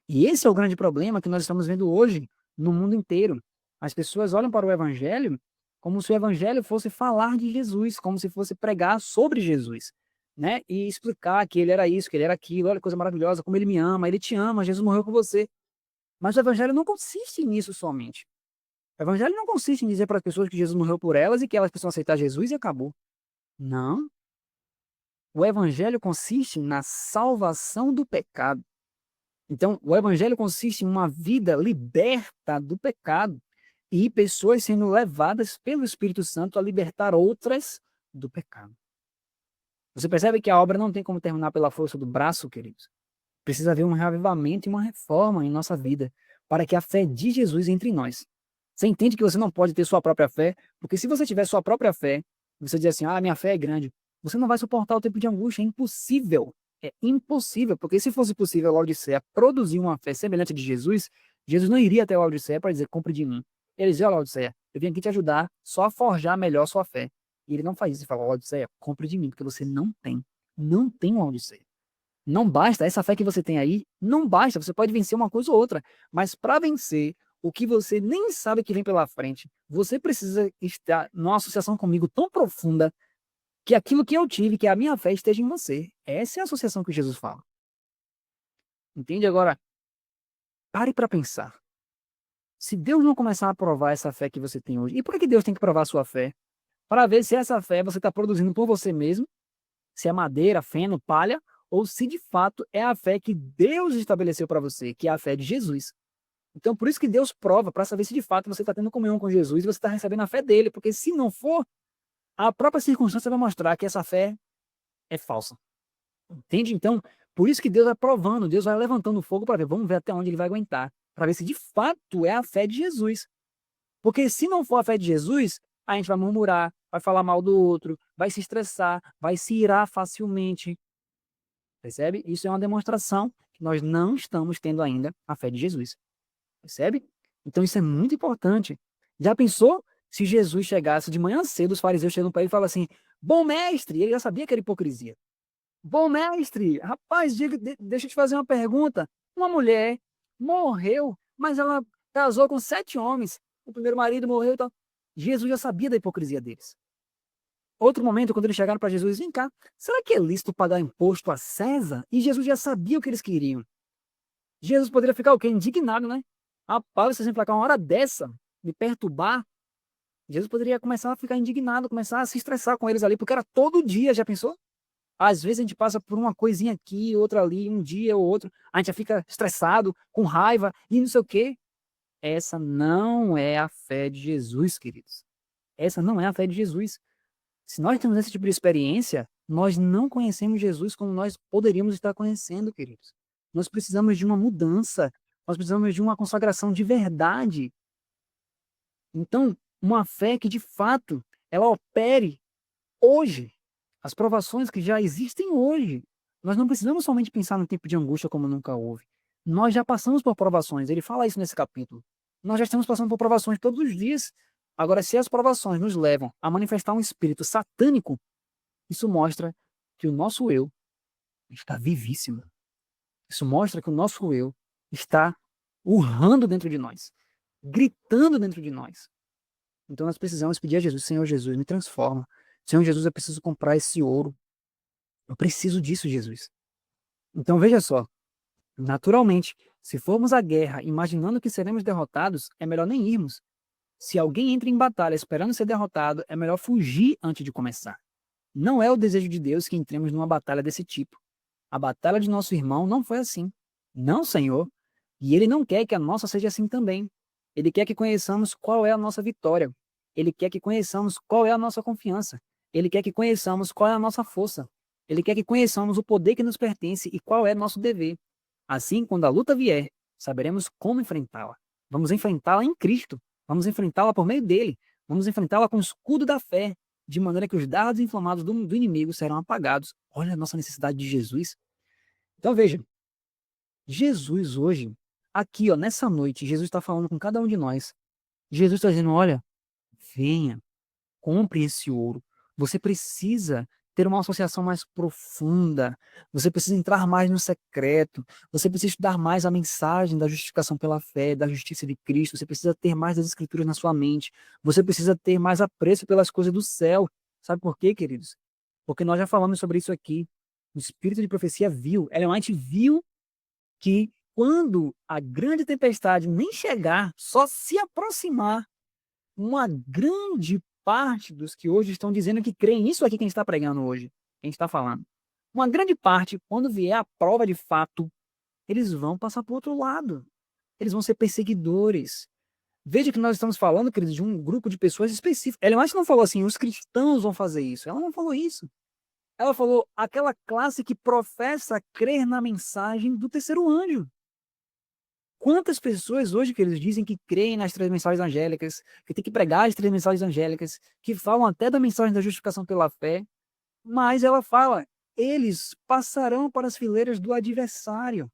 E esse é o grande problema que nós estamos vendo hoje no mundo inteiro. As pessoas olham para o evangelho como se o evangelho fosse falar de Jesus, como se fosse pregar sobre Jesus, né? E explicar que ele era isso, que ele era aquilo, olha que coisa maravilhosa, como ele me ama, ele te ama, Jesus morreu por você. Mas o evangelho não consiste nisso somente. O evangelho não consiste em dizer para as pessoas que Jesus morreu por elas e que elas precisam aceitar Jesus e acabou. Não. O evangelho consiste na salvação do pecado. Então, o evangelho consiste em uma vida liberta do pecado e pessoas sendo levadas pelo Espírito Santo a libertar outras do pecado. Você percebe que a obra não tem como terminar pela força do braço, queridos? Precisa haver um reavivamento e uma reforma em nossa vida para que a fé de Jesus entre em nós. Você entende que você não pode ter sua própria fé, porque se você tiver sua própria fé, você diz assim, minha fé é grande, você não vai suportar o tempo de angústia, é impossível. É impossível, porque se fosse possível a Laodiceia produzir uma fé semelhante a de Jesus, Jesus não iria até a Laodiceia para dizer, compre de mim. Ele dizia, Laodiceia, eu vim aqui te ajudar só a forjar melhor sua fé. E ele não faz isso, ele fala, Laodiceia, compre de mim, porque você não tem. Não tem Laodiceia. Não basta, essa fé que você tem aí, não basta, você pode vencer uma coisa ou outra, mas para vencer o que você nem sabe que vem pela frente, você precisa estar numa associação comigo tão profunda que aquilo que eu tive, que a minha fé esteja em você. Essa é a associação que Jesus fala. Entende? Agora, pare para pensar. Se Deus não começar a provar essa fé que você tem hoje, e por que Deus tem que provar a sua fé? Para ver se essa fé você está produzindo por você mesmo, se é madeira, feno, palha, ou se de fato é a fé que Deus estabeleceu para você, que é a fé de Jesus. Então, por isso que Deus prova, para saber se de fato você está tendo comunhão com Jesus e você está recebendo a fé dele, porque se não for, a própria circunstância vai mostrar que essa fé é falsa. Entende? Então, por isso que Deus vai provando, Deus vai levantando o fogo para ver, vamos ver até onde ele vai aguentar, para ver se de fato é a fé de Jesus. Porque se não for a fé de Jesus, a gente vai murmurar, vai falar mal do outro, vai se estressar, vai se irar facilmente. Percebe? Isso é uma demonstração que nós não estamos tendo ainda a fé de Jesus. Percebe? Então isso é muito importante. Já pensou se Jesus chegasse de manhã cedo, os fariseus chegam para ele e falam assim, bom mestre, e ele já sabia que era hipocrisia. Bom mestre, rapaz, deixa eu te fazer uma pergunta. Uma mulher morreu, mas ela casou com 7 homens. O primeiro marido morreu e tal. Jesus já sabia da hipocrisia deles. Outro momento, quando eles chegaram para Jesus, vem cá, será que é lícito pagar imposto a César? E Jesus já sabia o que eles queriam. Jesus poderia ficar o quê? Indignado, né? Rapaz, vocês vêm pra cá uma hora dessa, me perturbar. Jesus poderia começar a ficar indignado, começar a se estressar com eles ali, porque era todo dia, já pensou? Às vezes a gente passa por uma coisinha aqui, outra ali, um dia ou outro, a gente já fica estressado, com raiva e não sei o quê. Essa não é a fé de Jesus, queridos. Essa não é a fé de Jesus. Se nós temos esse tipo de experiência, nós não conhecemos Jesus como nós poderíamos estar conhecendo, queridos. Nós precisamos de uma mudança, nós precisamos de uma consagração de verdade. Então, uma fé que de fato ela opere hoje, as provações que já existem hoje. Nós não precisamos somente pensar no tempo de angústia como nunca houve. Nós já passamos por provações, ele fala isso nesse capítulo. Nós já estamos passando por provações todos os dias. Agora, se as provações nos levam a manifestar um espírito satânico, isso mostra que o nosso eu está vivíssimo. Isso mostra que o nosso eu está urrando dentro de nós, gritando dentro de nós. Então nós precisamos pedir a Jesus: Senhor Jesus, me transforma. Senhor Jesus, eu preciso comprar esse ouro. Eu preciso disso, Jesus. Então veja só, naturalmente, se formos à guerra imaginando que seremos derrotados, é melhor nem irmos. Se alguém entra em batalha esperando ser derrotado, é melhor fugir antes de começar. Não é o desejo de Deus que entremos numa batalha desse tipo. A batalha de nosso irmão não foi assim. Não, Senhor. E Ele não quer que a nossa seja assim também. Ele quer que conheçamos qual é a nossa vitória. Ele quer que conheçamos qual é a nossa confiança. Ele quer que conheçamos qual é a nossa força. Ele quer que conheçamos o poder que nos pertence e qual é nosso dever. Assim, quando a luta vier, saberemos como enfrentá-la. Vamos enfrentá-la em Cristo. Vamos enfrentá-la por meio dele. Vamos enfrentá-la com o escudo da fé, de maneira que os dardos inflamados do inimigo serão apagados. Olha a nossa necessidade de Jesus. Então veja, Jesus hoje, aqui ó, nessa noite, Jesus está falando com cada um de nós. Jesus está dizendo: olha, venha, compre esse ouro. Você precisa ter uma associação mais profunda. Você precisa entrar mais no secreto. Você precisa estudar mais a mensagem da justificação pela fé, da justiça de Cristo. Você precisa ter mais das Escrituras na sua mente. Você precisa ter mais apreço pelas coisas do céu. Sabe por quê, queridos? Porque nós já falamos sobre isso aqui. O espírito de profecia viu. Ellen White viu que quando a grande tempestade nem chegar, só se aproximar, uma grande parte dos que hoje estão dizendo que creem nisso aqui que a gente está pregando hoje, que a gente está falando, uma grande parte, quando vier a prova de fato, eles vão passar para o outro lado. Eles vão ser perseguidores. Veja que nós estamos falando, queridos, de um grupo de pessoas específico. Ela mais não falou assim: os cristãos vão fazer isso. Ela não falou isso. Ela falou aquela classe que professa crer na mensagem do terceiro anjo. Quantas pessoas hoje que eles dizem que creem nas três mensagens angélicas, que tem que pregar as três mensagens angélicas, que falam até da mensagem da justificação pela fé, mas ela fala: eles passarão para as fileiras do adversário.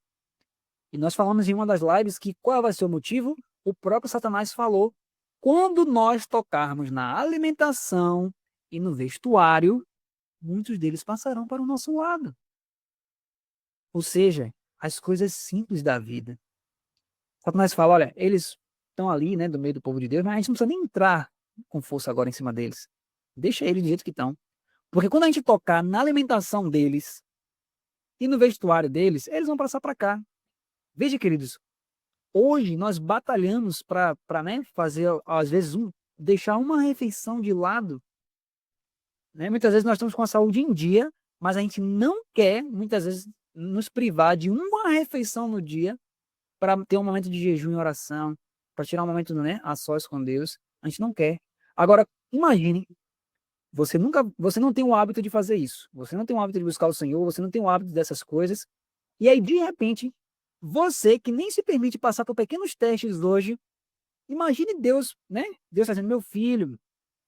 E nós falamos em uma das lives que qual vai ser o motivo? O próprio Satanás falou: quando nós tocarmos na alimentação e no vestuário, muitos deles passarão para o nosso lado. Ou seja, as coisas simples da vida. Satanás fala: olha, eles estão ali, né, do meio do povo de Deus, mas a gente não precisa nem entrar com força agora em cima deles. Deixa eles do jeito que estão. Porque quando a gente tocar na alimentação deles e no vestuário deles, eles vão passar para cá. Veja, queridos, hoje nós batalhamos para né, fazer, às vezes, deixar uma refeição de lado. Né? Muitas vezes nós estamos com a saúde em dia, mas a gente não quer, muitas vezes, nos privar de uma refeição no dia para ter um momento de jejum e oração, para tirar um momento, né, a sós com Deus. A gente não quer. Agora, imagine, você não tem o hábito de fazer isso. Você não tem o hábito de buscar o Senhor, você não tem o hábito dessas coisas. E aí, de repente, você que nem se permite passar por pequenos testes hoje, imagine Deus, né? Deus está dizendo: meu filho,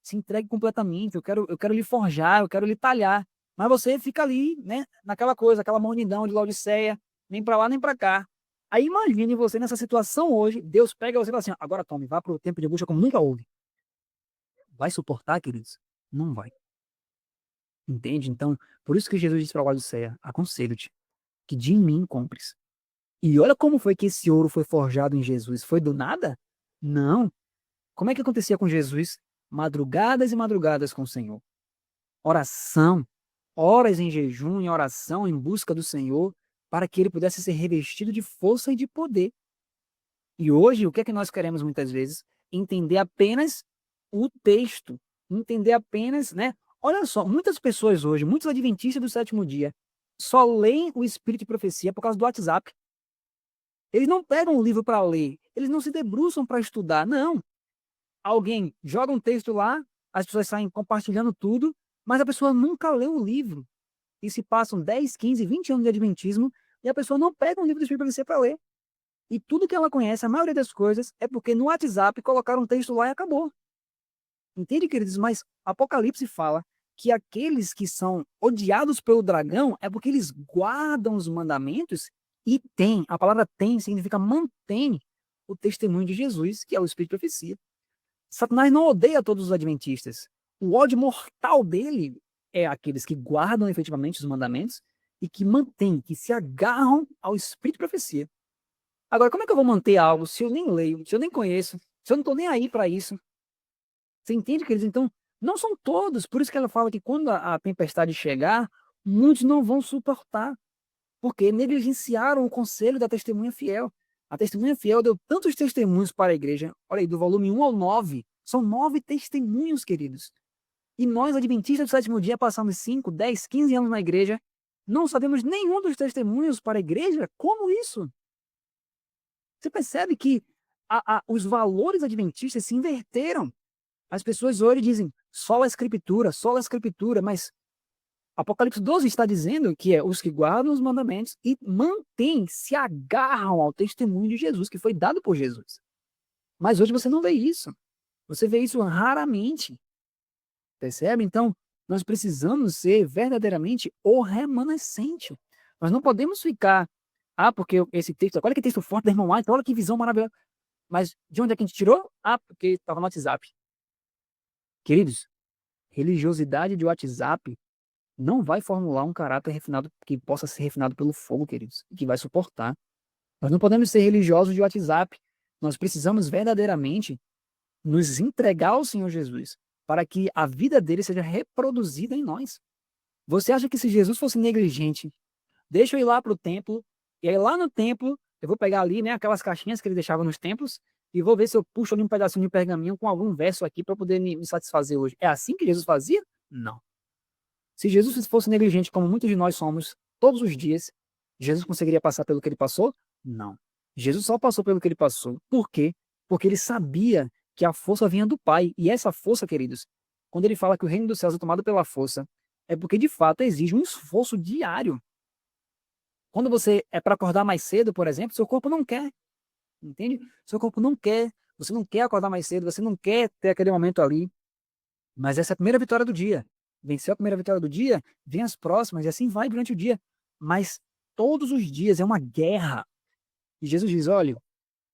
se entregue completamente, eu quero lhe forjar, eu quero lhe talhar. Mas você fica ali, né, naquela coisa, aquela mornidão de Laodiceia, nem para lá nem para cá. Aí imagine você nessa situação hoje, Deus pega você e fala assim: agora tome, vá para o tempo de angústia como nunca houve. Vai suportar, queridos? Não vai. Entende? Então, por isso que Jesus disse para a Laodiceia: aconselho-te que de mim compres. E olha como foi que esse ouro foi forjado em Jesus. Foi do nada? Não. Como é que acontecia com Jesus? Madrugadas e madrugadas com o Senhor. Oração. Horas em jejum, em oração, em busca do Senhor, para que ele pudesse ser revestido de força e de poder. E hoje, o que é que nós queremos muitas vezes? Entender apenas o texto. Entender apenas, né? Olha só, muitas pessoas hoje, muitos adventistas do sétimo dia, só leem o Espírito de Profecia por causa do WhatsApp. Eles não pegam o livro para ler, eles não se debruçam para estudar, não. Alguém joga um texto lá, as pessoas saem compartilhando tudo, Mas a pessoa nunca leu o livro. E se passam 10, 15, 20 anos de adventismo e a pessoa não pega um livro do Espírito Profecia para ler. E tudo que ela conhece, a maioria das coisas, é porque no WhatsApp colocaram um texto lá e acabou. Entende, queridos? Mas Apocalipse fala que aqueles que são odiados pelo dragão é porque eles guardam os mandamentos e têm. A palavra tem significa mantém o testemunho de Jesus, que é o Espírito de Profecia. Satanás não odeia todos os adventistas. O ódio mortal dele é aqueles que guardam efetivamente os mandamentos e que mantêm, que se agarram ao Espírito de Profecia. Agora, como é que eu vou manter algo se eu nem leio, se eu nem conheço, se eu não estou nem aí para isso? Você entende, queridos? Então, não são todos. Por isso que ela fala que quando a tempestade chegar, muitos não vão suportar, porque negligenciaram o conselho da testemunha fiel. A testemunha fiel deu tantos testemunhos para a igreja. Olha aí, do volume 1 ao 9. São 9 testemunhos, queridos. E nós, adventistas do sétimo dia, passamos 5, 10, 15 anos na igreja, não sabemos nenhum dos testemunhos para a igreja? Como isso? Você percebe que os valores adventistas se inverteram. As pessoas hoje dizem só a escritura, mas Apocalipse 12 está dizendo que é os que guardam os mandamentos e mantêm, se agarram ao testemunho de Jesus, que foi dado por Jesus. Mas hoje você não vê isso. Você vê isso raramente. Percebe? Então, nós precisamos ser verdadeiramente o remanescente. Nós não podemos ficar, porque esse texto, olha que texto forte da irmã White, olha que visão maravilhosa. Mas de onde é que a gente tirou? Porque estava no WhatsApp. Queridos, religiosidade de WhatsApp não vai formular um caráter refinado que possa ser refinado pelo fogo, queridos, e que vai suportar. Nós não podemos ser religiosos de WhatsApp. Nós precisamos verdadeiramente nos entregar ao Senhor Jesus para que a vida dele seja reproduzida em nós. Você acha que se Jesus fosse negligente, deixa eu ir lá para o templo, e aí lá no templo, eu vou pegar ali, né, aquelas caixinhas que ele deixava nos templos, e vou ver se eu puxo ali um pedacinho de pergaminho com algum verso aqui para poder me satisfazer hoje. É assim que Jesus fazia? Não. Se Jesus fosse negligente, como muitos de nós somos todos os dias, Jesus conseguiria passar pelo que ele passou? Não. Jesus só passou pelo que ele passou. Por quê? Porque ele sabia que a força vinha do Pai. E essa força, queridos, quando ele fala que o reino dos céus é tomado pela força, é porque de fato exige um esforço diário. Quando você é para acordar mais cedo, por exemplo, seu corpo não quer. Entende? Seu corpo não quer. Você não quer acordar mais cedo, você não quer ter aquele momento ali. Mas essa é a primeira vitória do dia. Venceu a primeira vitória do dia, vem as próximas, e assim vai durante o dia. Mas todos os dias é uma guerra. E Jesus diz: olha,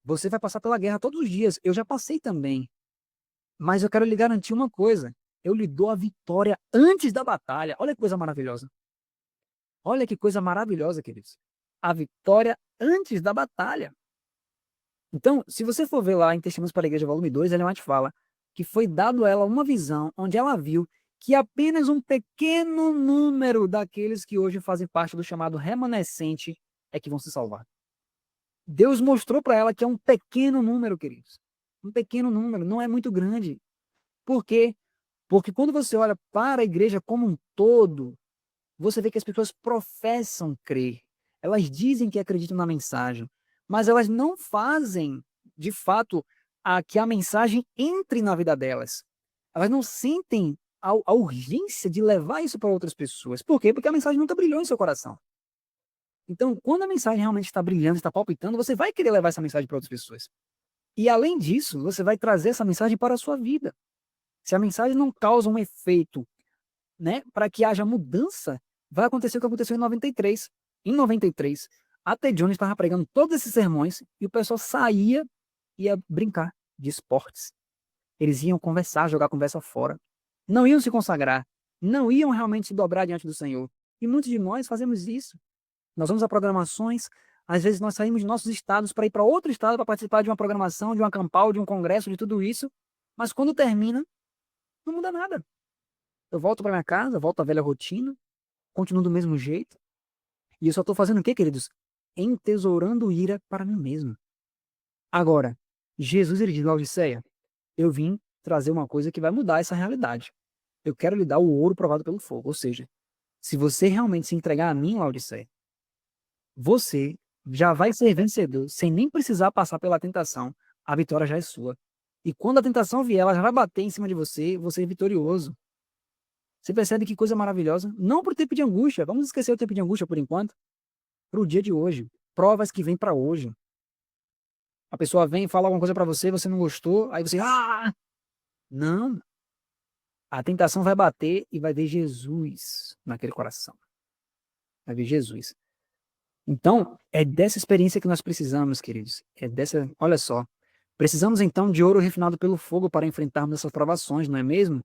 você vai passar pela guerra todos os dias. Eu já passei também. Mas eu quero lhe garantir uma coisa. Eu lhe dou a vitória antes da batalha. Olha que coisa maravilhosa. Olha que coisa maravilhosa, queridos. A vitória antes da batalha. Então, se você for ver lá em Testemunhos para a Igreja, volume 2, Ellen White fala que foi dado a ela uma visão onde ela viu que apenas um pequeno número daqueles que hoje fazem parte do chamado remanescente é que vão se salvar. Deus mostrou para ela que é um pequeno número, queridos. Um pequeno número, não é muito grande. Por quê? Porque quando você olha para a igreja como um todo, você vê que as pessoas professam crer. Elas dizem que acreditam na mensagem, mas elas não fazem, de fato, que a mensagem entre na vida delas. Elas não sentem a urgência de levar isso para outras pessoas. Por quê? Porque a mensagem nunca brilhou em seu coração. Então, quando a mensagem realmente está brilhando, está palpitando, você vai querer levar essa mensagem para outras pessoas. E, além disso, você vai trazer essa mensagem para a sua vida. Se a mensagem não causa um efeito, né, para que haja mudança, vai acontecer o que aconteceu em 93. Em 93, a Ted Jones estava pregando todos esses sermões e o pessoal saía e ia brincar de esportes. Eles iam conversar, jogar a conversa fora. Não iam se consagrar. Não iam realmente se dobrar diante do Senhor. E muitos de nós fazemos isso. Nós vamos a programações, às vezes nós saímos de nossos estados para ir para outro estado para participar de uma programação, de um acampal, de um congresso, de tudo isso. Mas quando termina, não muda nada. Eu volto para minha casa, volto à velha rotina, continuo do mesmo jeito. E eu só estou fazendo o quê, queridos? Entesourando ira para mim mesmo. Agora, Jesus, ele diz, Laodiceia, eu vim trazer uma coisa que vai mudar essa realidade. Eu quero lhe dar o ouro provado pelo fogo. Ou seja, se você realmente se entregar a mim, Laodiceia, você já vai ser vencedor, sem nem precisar passar pela tentação. A vitória já é sua. E quando a tentação vier, ela já vai bater em cima de você, você é vitorioso. Você percebe que coisa maravilhosa? Não para o tempo de angústia, vamos esquecer o tempo de angústia por enquanto, para o dia de hoje. Provas que vêm para hoje. A pessoa vem e fala alguma coisa para você, você não gostou, aí você, não. A tentação vai bater e vai ver Jesus naquele coração. Vai ver Jesus. Então, é dessa experiência que nós precisamos, queridos. Olha só. Precisamos então de ouro refinado pelo fogo para enfrentarmos essas provações, não é mesmo?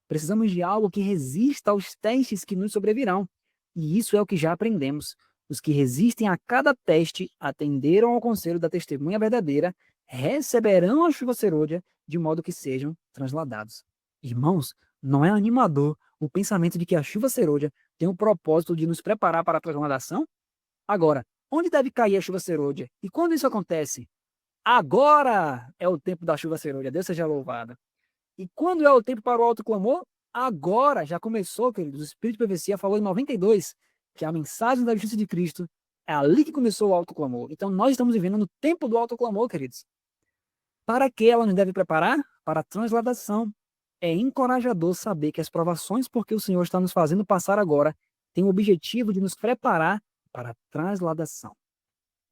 Precisamos de algo que resista aos testes que nos sobrevirão. E isso é o que já aprendemos. Os que resistem a cada teste, atenderam ao conselho da testemunha verdadeira, receberão a chuva serôdia, de modo que sejam transladados. Irmãos, não é animador o pensamento de que a chuva serôdia tem o propósito de nos preparar para a transladação? Agora, onde deve cair a chuva serôdia? E quando isso acontece? Agora é o tempo da chuva serôdia. Deus seja louvado. E quando é o tempo para o alto clamor? Agora já começou, queridos. O Espírito de Profecia falou em 92 que a mensagem da justiça de Cristo é ali que começou o alto clamor. Então nós estamos vivendo no tempo do alto clamor, queridos. Para que ela nos deve preparar? Para a transladação. É encorajador saber que as provações porque o Senhor está nos fazendo passar agora têm o objetivo de nos preparar para a transladação.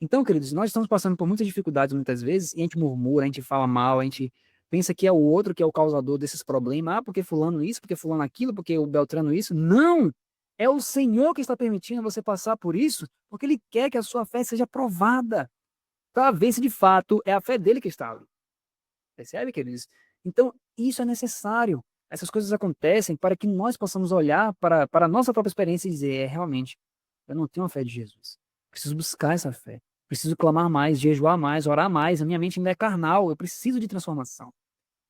Então, queridos, nós estamos passando por muitas dificuldades muitas vezes, e a gente murmura, a gente fala mal, a gente pensa que é o outro que é o causador desses problemas. Porque fulano isso, porque fulano aquilo, porque o Beltrano isso. Não! É o Senhor que está permitindo você passar por isso, porque Ele quer que a sua fé seja provada, para ver se de fato é a fé dele que está ali. Percebe, queridos? Então, isso é necessário. Essas coisas acontecem para que nós possamos olhar para a nossa própria experiência e dizer, realmente, eu não tenho a fé de Jesus. Preciso buscar essa fé. Preciso clamar mais, jejuar mais, orar mais. A minha mente ainda é carnal. Eu preciso de transformação.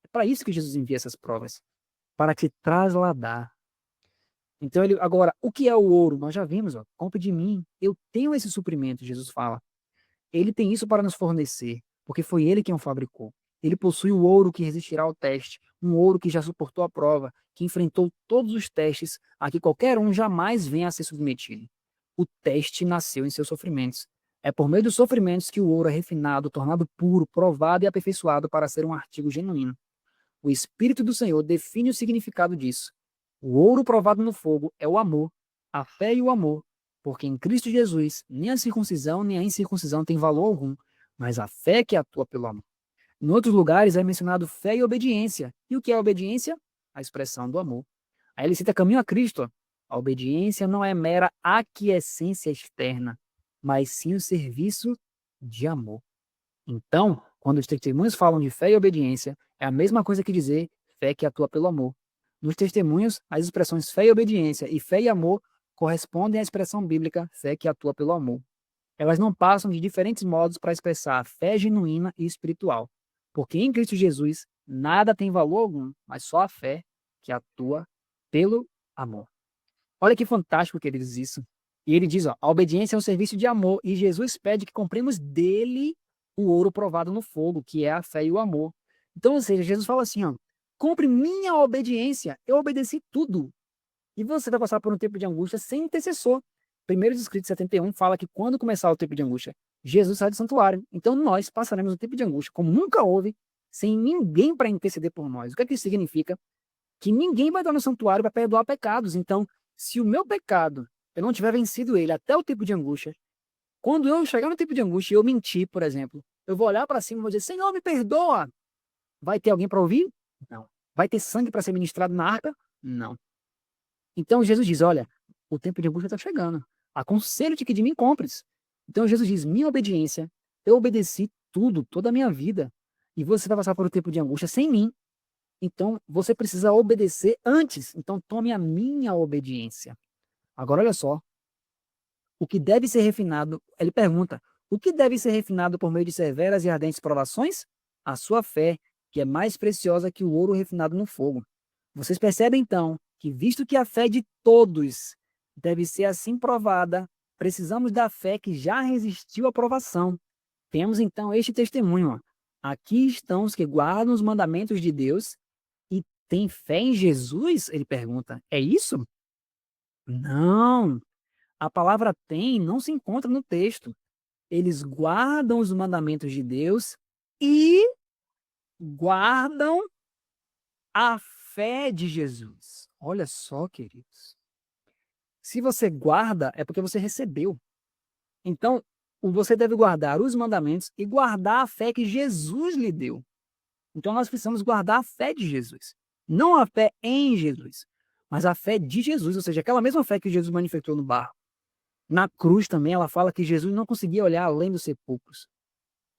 É para isso que Jesus envia essas provas. Para te trasladar. Então, agora, o que é o ouro? Nós já vimos, compre de mim. Eu tenho esse suprimento, Jesus fala. Ele tem isso para nos fornecer, porque foi ele quem o fabricou. Ele possui o ouro que resistirá ao teste, um ouro que já suportou a prova, que enfrentou todos os testes a que qualquer um jamais venha a ser submetido. O teste nasceu em seus sofrimentos. É por meio dos sofrimentos que o ouro é refinado, tornado puro, provado e aperfeiçoado para ser um artigo genuíno. O Espírito do Senhor define o significado disso. O ouro provado no fogo é o amor, a fé e o amor, porque em Cristo Jesus nem a circuncisão nem a incircuncisão tem valor algum, mas a fé que atua pelo amor. Em outros lugares é mencionado fé e obediência. E o que é obediência? A expressão do amor. Aí ele cita caminho a Cristo. A obediência não é mera aquiescência externa, mas sim o serviço de amor. Então, quando os testemunhos falam de fé e obediência, é a mesma coisa que dizer fé que atua pelo amor. Nos testemunhos, as expressões fé e obediência e fé e amor correspondem à expressão bíblica fé que atua pelo amor. Elas não passam de diferentes modos para expressar a fé genuína e espiritual. Porque em Cristo Jesus, nada tem valor algum, mas só a fé que atua pelo amor. Olha que fantástico que ele diz isso. E ele diz, a obediência é um serviço de amor, e Jesus pede que compremos dele o ouro provado no fogo, que é a fé e o amor. Então, ou seja, Jesus fala assim, compre minha obediência, eu obedeci tudo. E você vai passar por um tempo de angústia sem intercessor. 1 Escritos 71 fala que quando começar o tempo de angústia, Jesus sai do santuário. Então nós passaremos um tempo de angústia como nunca houve, sem ninguém para interceder por nós. O que é que isso significa? Que ninguém vai entrar no santuário para perdoar pecados. Então, se o meu pecado, eu não tiver vencido ele até o tempo de angústia, quando eu chegar no tempo de angústia e eu mentir, por exemplo, eu vou olhar para cima e vou dizer, Senhor, me perdoa. Vai ter alguém para ouvir? Não. Vai ter sangue para ser ministrado na arca? Não. Então Jesus diz, olha, o tempo de angústia está chegando. Aconselho-te que de mim compres. Então Jesus diz, minha obediência, eu obedeci tudo, toda a minha vida. E você vai passar por um tempo de angústia sem mim. Então você precisa obedecer antes. Então tome a minha obediência. Agora olha só. O que deve ser refinado, ele pergunta, o que deve ser refinado por meio de severas e ardentes provações? A sua fé, que é mais preciosa que o ouro refinado no fogo. Vocês percebem então que, visto que a fé de todos deve ser assim provada, precisamos da fé que já resistiu à provação. Temos então este testemunho. Aqui estão os que guardam os mandamentos de Deus e têm fé em Jesus? Ele pergunta. É isso? Não. A palavra tem não se encontra no texto. Eles guardam os mandamentos de Deus e guardam a fé de Jesus. Olha só, queridos. Se você guarda, é porque você recebeu. Então, você deve guardar os mandamentos e guardar a fé que Jesus lhe deu. Então, nós precisamos guardar a fé de Jesus. Não a fé em Jesus, mas a fé de Jesus, ou seja, aquela mesma fé que Jesus manifestou no barro. Na cruz também, ela fala que Jesus não conseguia olhar além dos sepulcros.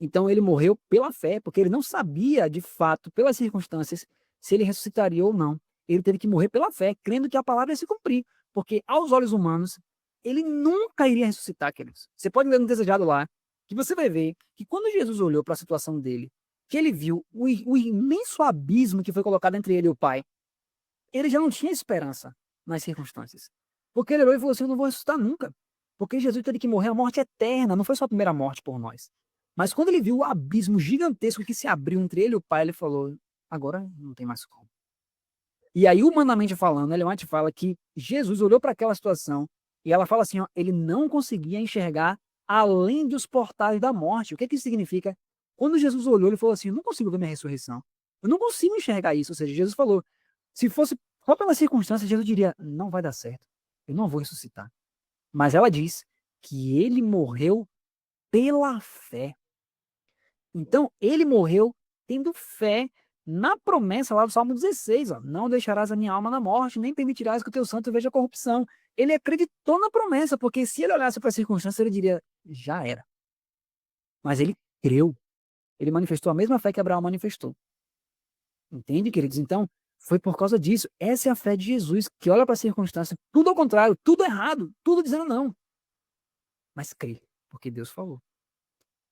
Então, ele morreu pela fé, porque ele não sabia, de fato, pelas circunstâncias, se ele ressuscitaria ou não. Ele teve que morrer pela fé, crendo que a palavra ia se cumprir. Porque, aos olhos humanos, ele nunca iria ressuscitar, queridos. Você pode ler no Desejado lá, que você vai ver que quando Jesus olhou para a situação dele, que ele viu o imenso abismo que foi colocado entre ele e o Pai, ele já não tinha esperança nas circunstâncias. Porque ele olhou e falou assim: eu não vou ressuscitar nunca. Porque Jesus teve que morrer a morte eterna, não foi só a primeira morte por nós. Mas quando ele viu o abismo gigantesco que se abriu entre ele e o Pai, ele falou: agora não tem mais como. E aí, humanamente falando, Ellen White fala que Jesus olhou para aquela situação e ela fala assim: ó, ele não conseguia enxergar além dos portais da morte. O que isso significa? Quando Jesus olhou, ele falou assim: eu não consigo ver minha ressurreição. Eu não consigo enxergar isso. Ou seja, Jesus falou: se fosse só pelas circunstâncias, Jesus diria: não vai dar certo. Eu não vou ressuscitar. Mas ela diz que ele morreu pela fé. Então, ele morreu tendo fé na promessa lá do Salmo 16, ó, não deixarás a minha alma na morte, nem permitirás que o teu santo veja corrupção. Ele acreditou na promessa, porque se ele olhasse para as circunstâncias, ele diria, já era. Mas ele creu. Ele manifestou a mesma fé que Abraão manifestou. Entende, queridos? Então, foi por causa disso. Essa é a fé de Jesus, que olha para a circunstância, tudo ao contrário, tudo errado, tudo dizendo não. Mas crê, porque Deus falou.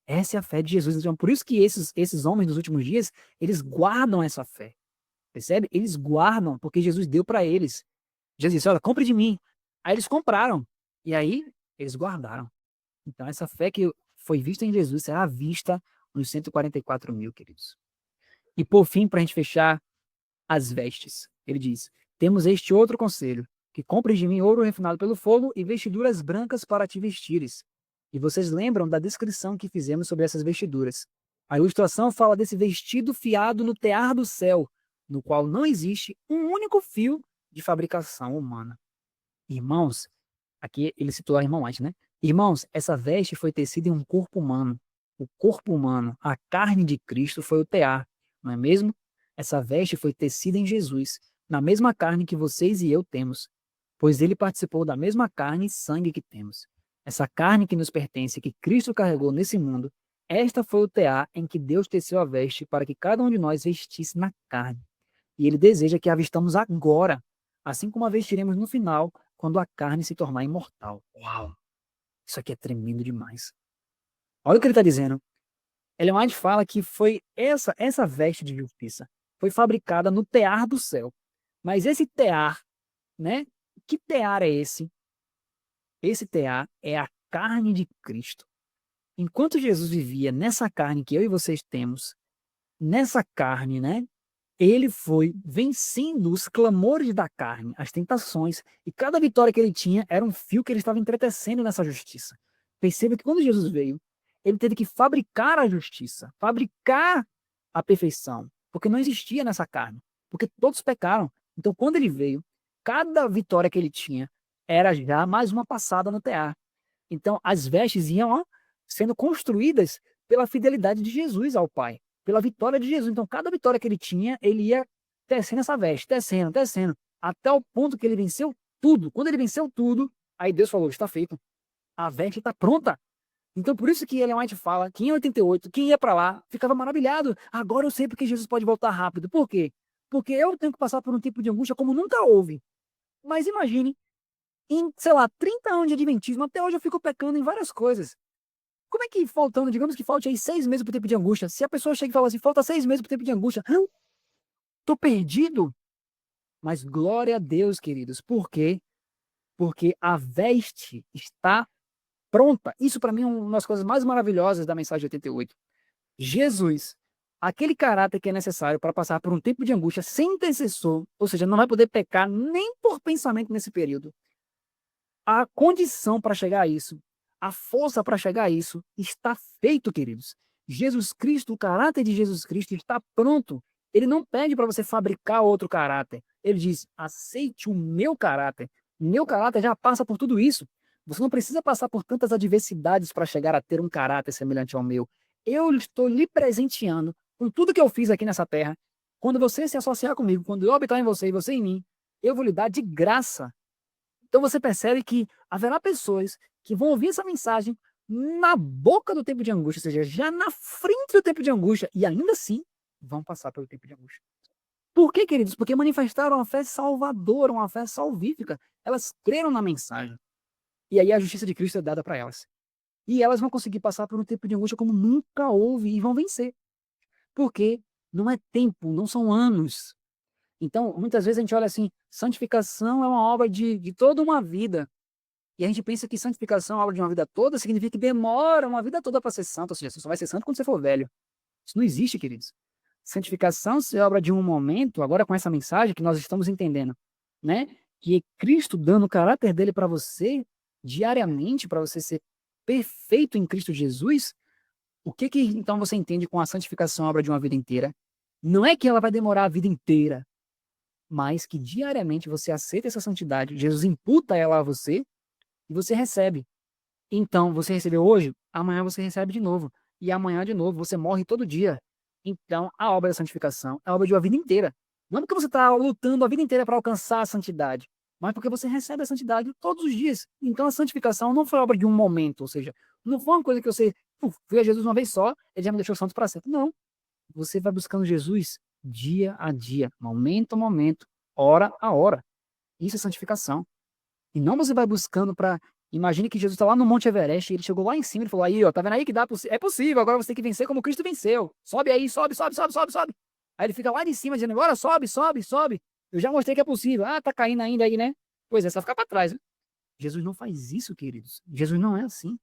Essa é a fé de Jesus. Então, por isso que esses homens dos últimos dias, eles guardam essa fé. Percebe? Eles guardam, porque Jesus deu para eles. Jesus disse, olha, compre de mim. Aí eles compraram. E aí, eles guardaram. Então, essa fé que foi vista em Jesus será vista nos 144 mil, queridos. E por fim, para a gente fechar, as vestes. Ele diz, temos este outro conselho, que compres de mim ouro refinado pelo fogo e vestiduras brancas para te vestires. E vocês lembram da descrição que fizemos sobre essas vestiduras. A ilustração fala desse vestido fiado no tear do céu, no qual não existe um único fio de fabricação humana. Irmãos, aqui ele citou a irmã White, né? Irmãos, essa veste foi tecida em um corpo humano. O corpo humano, a carne de Cristo foi o tear, não é mesmo? Essa veste foi tecida em Jesus, na mesma carne que vocês e eu temos, pois ele participou da mesma carne e sangue que temos. Essa carne que nos pertence, que Cristo carregou nesse mundo, esta foi o tear em que Deus teceu a veste para que cada um de nós vestisse na carne. E ele deseja que a vistamos agora, assim como a vestiremos no final, quando a carne se tornar imortal. Uau! Isso aqui é tremendo demais. Olha o que ele está dizendo. Ellen White fala que foi essa veste de justiça foi fabricada no tear do céu. Mas esse tear, né? Que tear é esse? Esse tear é a carne de Cristo. Enquanto Jesus vivia nessa carne que eu e vocês temos, nessa carne, né? Ele foi vencendo os clamores da carne, as tentações, e cada vitória que ele tinha era um fio que ele estava entretecendo nessa justiça. Perceba que quando Jesus veio, ele teve que fabricar a justiça, fabricar a perfeição, porque não existia nessa carne, porque todos pecaram. Então, quando ele veio, cada vitória que ele tinha era já mais uma passada no tear. Então, as vestes iam sendo construídas pela fidelidade de Jesus ao Pai, pela vitória de Jesus. Então, cada vitória que ele tinha, ele ia tecendo essa veste, tecendo, até o ponto que ele venceu tudo. Quando ele venceu tudo, aí Deus falou, está feito. A veste está pronta. Então, por isso que Ellen White fala que em 88, quem ia para lá ficava maravilhado. Agora eu sei porque Jesus pode voltar rápido. Por quê? Porque eu tenho que passar por um tipo de angústia como nunca houve. Mas imagine, em, sei lá, 30 anos de adventismo, até hoje eu fico pecando em várias coisas. Como é que faltando, digamos que falte aí 6 meses pro tempo de angústia, se a pessoa chega e fala assim, falta 6 meses pro tempo de angústia, tô perdido? Mas glória a Deus, queridos. Por quê? Porque a veste está pronta. Isso para mim é uma das coisas mais maravilhosas da mensagem de 88. Jesus, aquele caráter que é necessário para passar por um tempo de angústia sem intercessor, ou seja, não vai poder pecar nem por pensamento nesse período. A condição para chegar a isso, a força para chegar a isso está feito, queridos. Jesus Cristo, o caráter de Jesus Cristo está pronto. Ele não pede para você fabricar outro caráter. Ele diz: aceite o meu caráter. O meu caráter já passa por tudo isso. Você não precisa passar por tantas adversidades para chegar a ter um caráter semelhante ao meu. Eu estou lhe presenteando com tudo que eu fiz aqui nessa terra. Quando você se associar comigo, quando eu habitar em você e você em mim, eu vou lhe dar de graça. Então você percebe que haverá pessoas que vão ouvir essa mensagem na boca do tempo de angústia, ou seja, já na frente do tempo de angústia, e ainda assim vão passar pelo tempo de angústia. Por quê, queridos? Porque manifestaram uma fé salvadora, uma fé salvífica. Elas creram na mensagem. E aí a justiça de Cristo é dada para elas. E elas vão conseguir passar por um tempo de angústia como nunca houve e vão vencer. Porque não é tempo, não são anos. Então, muitas vezes a gente olha assim, santificação é uma obra de toda uma vida. E a gente pensa que santificação é uma obra de uma vida toda, significa que demora uma vida toda para ser santo. Ou seja, você só vai ser santo quando você for velho. Isso não existe, queridos. Santificação é obra de um momento, agora com essa mensagem que nós estamos entendendo, né? Que é Cristo dando o caráter dele para você diariamente, para você ser perfeito em Cristo Jesus. O que então você entende com a santificação, obra de uma vida inteira? Não é que ela vai demorar a vida inteira, mas que diariamente você aceita essa santidade, Jesus imputa ela a você e você recebe. Então, você recebeu hoje, amanhã você recebe de novo. E amanhã de novo, você morre todo dia. Então, a obra da santificação é a obra de uma vida inteira. Não porque você está lutando a vida inteira para alcançar a santidade, mas porque você recebe a santidade todos os dias. Então, a santificação não foi obra de um momento, ou seja, não foi uma coisa que você viu a Jesus uma vez só, ele já me deixou santo para sempre. Não. Você vai buscando Jesus dia a dia, momento a momento, hora a hora. Isso é santificação. E não você vai buscando para. Imagine que Jesus está lá no Monte Everest e ele chegou lá em cima e falou: aí, ó, tá vendo aí que dá? É possível, agora você tem que vencer como Cristo venceu. Sobe aí, sobe, sobe, sobe, sobe, sobe. Aí ele fica lá de cima dizendo: agora sobe, sobe, sobe. Eu já mostrei que é possível. Ah, tá caindo ainda aí, né? Pois é, só ficar para trás. Né? Jesus não faz isso, queridos. Jesus não é assim.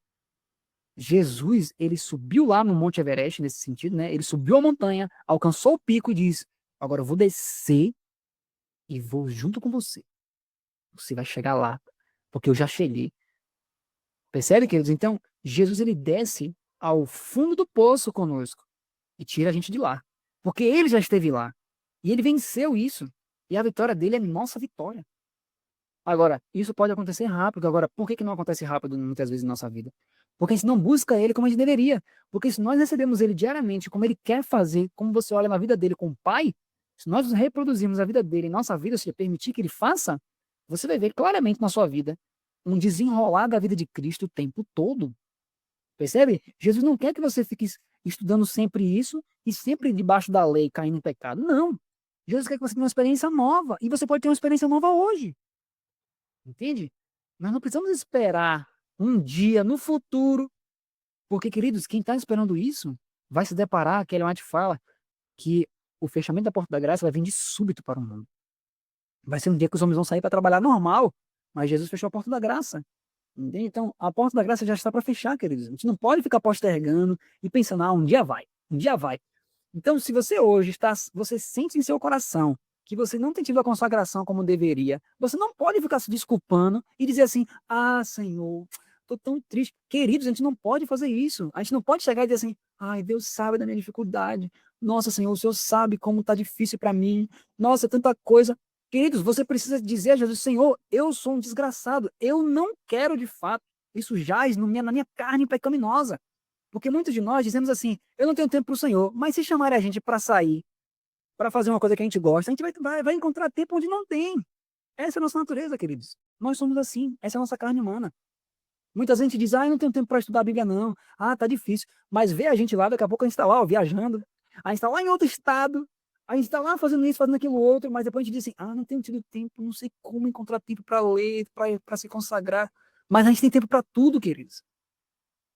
Jesus, ele subiu lá no Monte Everest, nesse sentido, né? Ele subiu a montanha, alcançou o pico e disse: agora eu vou descer e vou junto com você. Você vai chegar lá, porque eu já cheguei. Percebe, queridos? Então, Jesus ele desce ao fundo do poço conosco e tira a gente de lá. Porque ele já esteve lá. E ele venceu isso. E a vitória dele é nossa vitória. Agora, isso pode acontecer rápido. Agora, por que não acontece rápido muitas vezes na nossa vida? Porque a gente não busca ele como a gente deveria. Porque se nós recebemos ele diariamente, como ele quer fazer, como você olha na vida dele com o Pai, se nós reproduzirmos a vida dele em nossa vida, ou seja, permitir que ele faça, você vai ver claramente na sua vida um desenrolar da vida de Cristo o tempo todo. Percebe? Jesus não quer que você fique estudando sempre isso e sempre debaixo da lei, caindo em pecado. Não. Jesus quer que você tenha uma experiência nova. E você pode ter uma experiência nova hoje. Entende? Nós não precisamos esperar um dia no futuro. Porque, queridos, quem está esperando isso vai se deparar, que Ellen White fala, que o fechamento da porta da graça vai vir de súbito para o mundo. Vai ser um dia que os homens vão sair para trabalhar normal, mas Jesus fechou a porta da graça. Entende? Então, a porta da graça já está para fechar, queridos. A gente não pode ficar postergando e pensando, um dia vai, um dia vai. Então, se você hoje você sente em seu coração que você não tem tido a consagração como deveria, você não pode ficar se desculpando e dizer assim, Senhor, estou tão triste. Queridos, a gente não pode fazer isso. A gente não pode chegar e dizer assim, Deus sabe da minha dificuldade. Nossa, Senhor, o Senhor sabe como está difícil para mim. Nossa, tanta coisa. Queridos, você precisa dizer a Jesus, Senhor, eu sou um desgraçado, eu não quero de fato, isso jaz na minha carne pecaminosa. Porque muitos de nós dizemos assim, eu não tenho tempo para o Senhor, mas se chamarem a gente para sair, para fazer uma coisa que a gente gosta, a gente vai encontrar tempo onde não tem. Essa é a nossa natureza, queridos. Nós somos assim, essa é a nossa carne humana. Muita gente diz, eu não tenho tempo para estudar a Bíblia não, tá difícil. Mas vê a gente lá, daqui a pouco a gente está lá, viajando, a gente está lá em outro estado, a gente está lá fazendo isso, fazendo aquilo outro, mas depois a gente diz assim, não tenho tido tempo, não sei como encontrar tempo para ler, para se consagrar. Mas a gente tem tempo para tudo, queridos.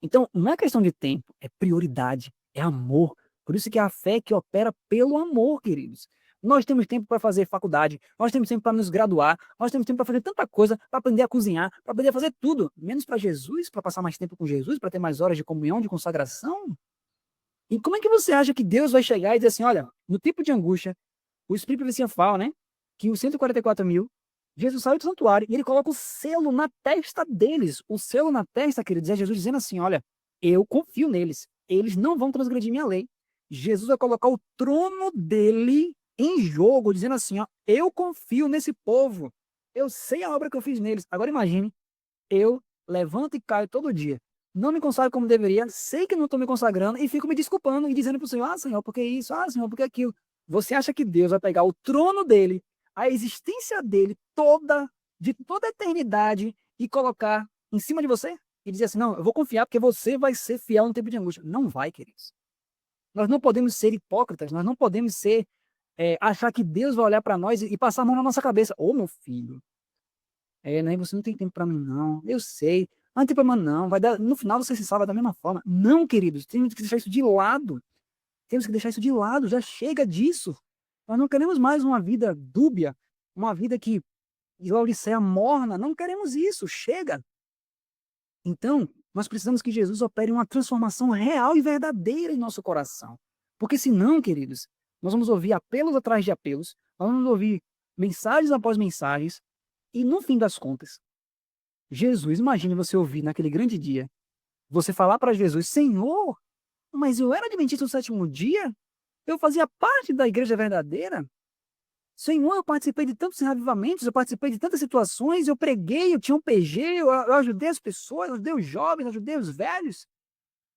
Então, não é questão de tempo, é prioridade, é amor. Por isso que é a fé que opera pelo amor, queridos. Nós temos tempo para fazer faculdade, nós temos tempo para nos graduar, nós temos tempo para fazer tanta coisa, para aprender a cozinhar, para poder fazer tudo, menos para Jesus, para passar mais tempo com Jesus, para ter mais horas de comunhão, de consagração. E como é que você acha que Deus vai chegar e dizer assim, olha, no tipo de angústia, o Espírito Profecia fala, né, que os 144 mil, Jesus saiu do santuário e ele coloca o selo na testa deles. O selo na testa, queridos, é Jesus dizendo assim, olha, eu confio neles, eles não vão transgredir minha lei. Jesus vai colocar o trono dele em jogo, dizendo assim, ó, eu confio nesse povo, eu sei a obra que eu fiz neles. Agora imagine, eu levanto e caio todo dia, não me consagro como deveria, sei que não estou me consagrando e fico me desculpando e dizendo para o Senhor, ah, Senhor, por que isso? Ah, Senhor, por que aquilo? Você acha que Deus vai pegar o trono dele, a existência dele toda, de toda a eternidade, e colocar em cima de você? E dizer assim, não, eu vou confiar porque você vai ser fiel no tempo de angústia. Não vai, queridos. Nós não podemos ser hipócritas, nós não podemos ser achar que Deus vai olhar para nós e passar a mão na nossa cabeça. Ô, meu filho, né, você não tem tempo para mim, não. Eu sei. Não tem problema, não. Vai dar, no final você se salva da mesma forma. Não, queridos, temos que deixar isso de lado. Temos que deixar isso de lado. Já chega disso. Nós não queremos mais uma vida dúbia, uma vida que Laodiceia morna. Não queremos isso. Chega. Então, nós precisamos que Jesus opere uma transformação real e verdadeira em nosso coração. Porque senão, queridos, nós vamos ouvir apelos atrás de apelos, nós vamos ouvir mensagens após mensagens, e no fim das contas, Jesus, imagine você ouvir naquele grande dia, você falar para Jesus, Senhor, mas eu era adventista do sétimo dia? Eu fazia parte da igreja verdadeira? Senhor, eu participei de tantos reavivamentos, eu participei de tantas situações, eu preguei, eu tinha um PG, eu ajudei as pessoas, eu ajudei os jovens, eu ajudei os velhos.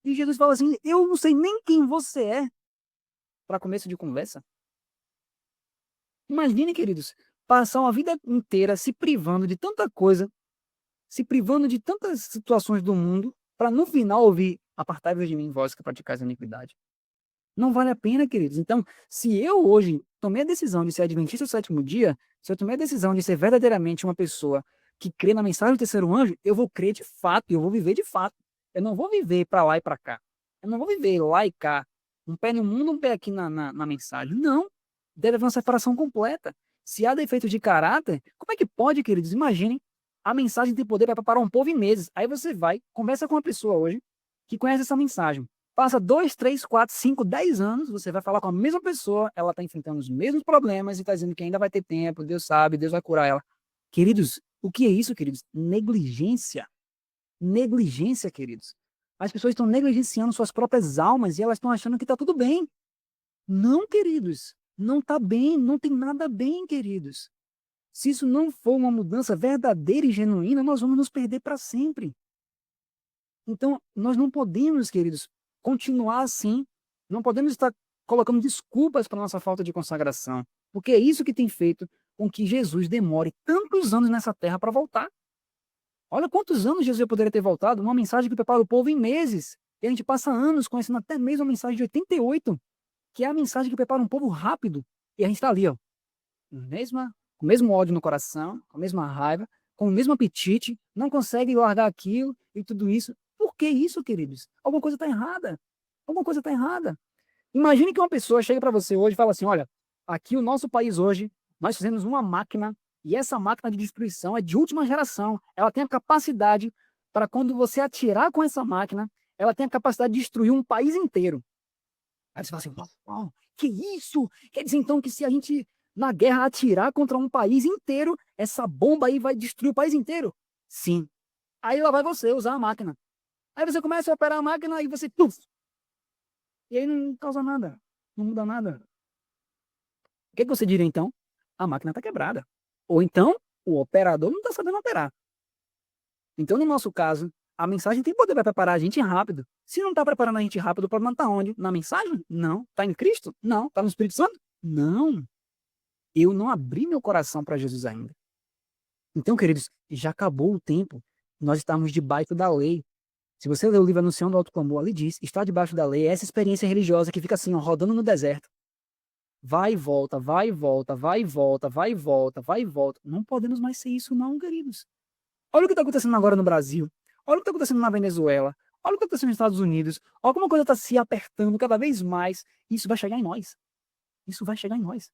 E Jesus fala assim, eu não sei nem quem você é, para começo de conversa. Imagine, queridos, passar uma vida inteira se privando de tanta coisa, se privando de tantas situações do mundo, para no final ouvir, apartai-vos de mim, vós que praticais a iniquidade. Não vale a pena, queridos. Então, se eu hoje tomei a decisão de ser adventista do sétimo dia, se eu tomei a decisão de ser verdadeiramente uma pessoa que crê na mensagem do terceiro anjo, eu vou crer de fato, eu vou viver de fato. Eu não vou viver para lá e para cá. Eu não vou viver lá e cá, um pé no mundo, um pé aqui na mensagem. Não. Deve haver uma separação completa. Se há defeitos de caráter, como é que pode, queridos? Imaginem, a mensagem tem poder para preparar um povo em meses. Aí você vai, conversa com uma pessoa hoje que conhece essa mensagem. Passa 2, 3, 4, 5, 10 anos, você vai falar com a mesma pessoa, ela está enfrentando os mesmos problemas e está dizendo que ainda vai ter tempo, Deus sabe, Deus vai curar ela. Queridos, o que é isso, queridos? Negligência. Negligência, queridos. As pessoas estão negligenciando suas próprias almas e elas estão achando que está tudo bem. Não, queridos. Não está bem, não tem nada bem, queridos. Se isso não for uma mudança verdadeira e genuína, nós vamos nos perder para sempre. Então, nós não podemos, queridos, continuar assim. Não podemos estar colocando desculpas para a nossa falta de consagração, porque é isso que tem feito com que Jesus demore tantos anos nessa terra para voltar. Olha quantos anos Jesus poderia ter voltado numa mensagem que prepara o povo em meses. E a gente passa anos conhecendo até mesmo a mensagem de 88, que é a mensagem que prepara um povo rápido. E a gente está ali, ó, com o mesmo ódio no coração, com a mesma raiva, com o mesmo apetite, não consegue largar aquilo e tudo isso. Por que isso, queridos? Alguma coisa está errada. Alguma coisa está errada. Imagine que uma pessoa chega para você hoje e fala assim, olha, aqui o nosso país hoje, nós fizemos uma máquina e essa máquina de destruição é de última geração. Ela tem a capacidade para quando você atirar com essa máquina, ela tem a capacidade de destruir um país inteiro. Aí você fala assim, oh, que isso? Quer dizer então que se a gente na guerra atirar contra um país inteiro, essa bomba aí vai destruir o país inteiro? Sim. Aí lá vai você usar a máquina. Aí você começa a operar a máquina e você... Puf, e aí não causa nada. Não muda nada. O que você diria então? A máquina está quebrada. Ou então, o operador não está sabendo operar. Então, no nosso caso, a mensagem tem poder para preparar a gente rápido. Se não está preparando a gente rápido, o problema está onde? Na mensagem? Não. Está em Cristo? Não. Está no Espírito Santo? Não. Eu não abri meu coração para Jesus ainda. Então, queridos, já acabou o tempo. Nós estamos debaixo da lei. Se você ler o livro Anunciando o Alto Clamor, ali diz, está debaixo da lei, é essa experiência religiosa que fica assim, ó, rodando no deserto. Vai e volta, vai e volta, vai e volta, vai e volta, vai e volta. Não podemos mais ser isso não, queridos. Olha o que está acontecendo agora no Brasil. Olha o que está acontecendo na Venezuela. Olha o que está acontecendo nos Estados Unidos. Olha como a coisa está se apertando cada vez mais. Isso vai chegar em nós. Isso vai chegar em nós.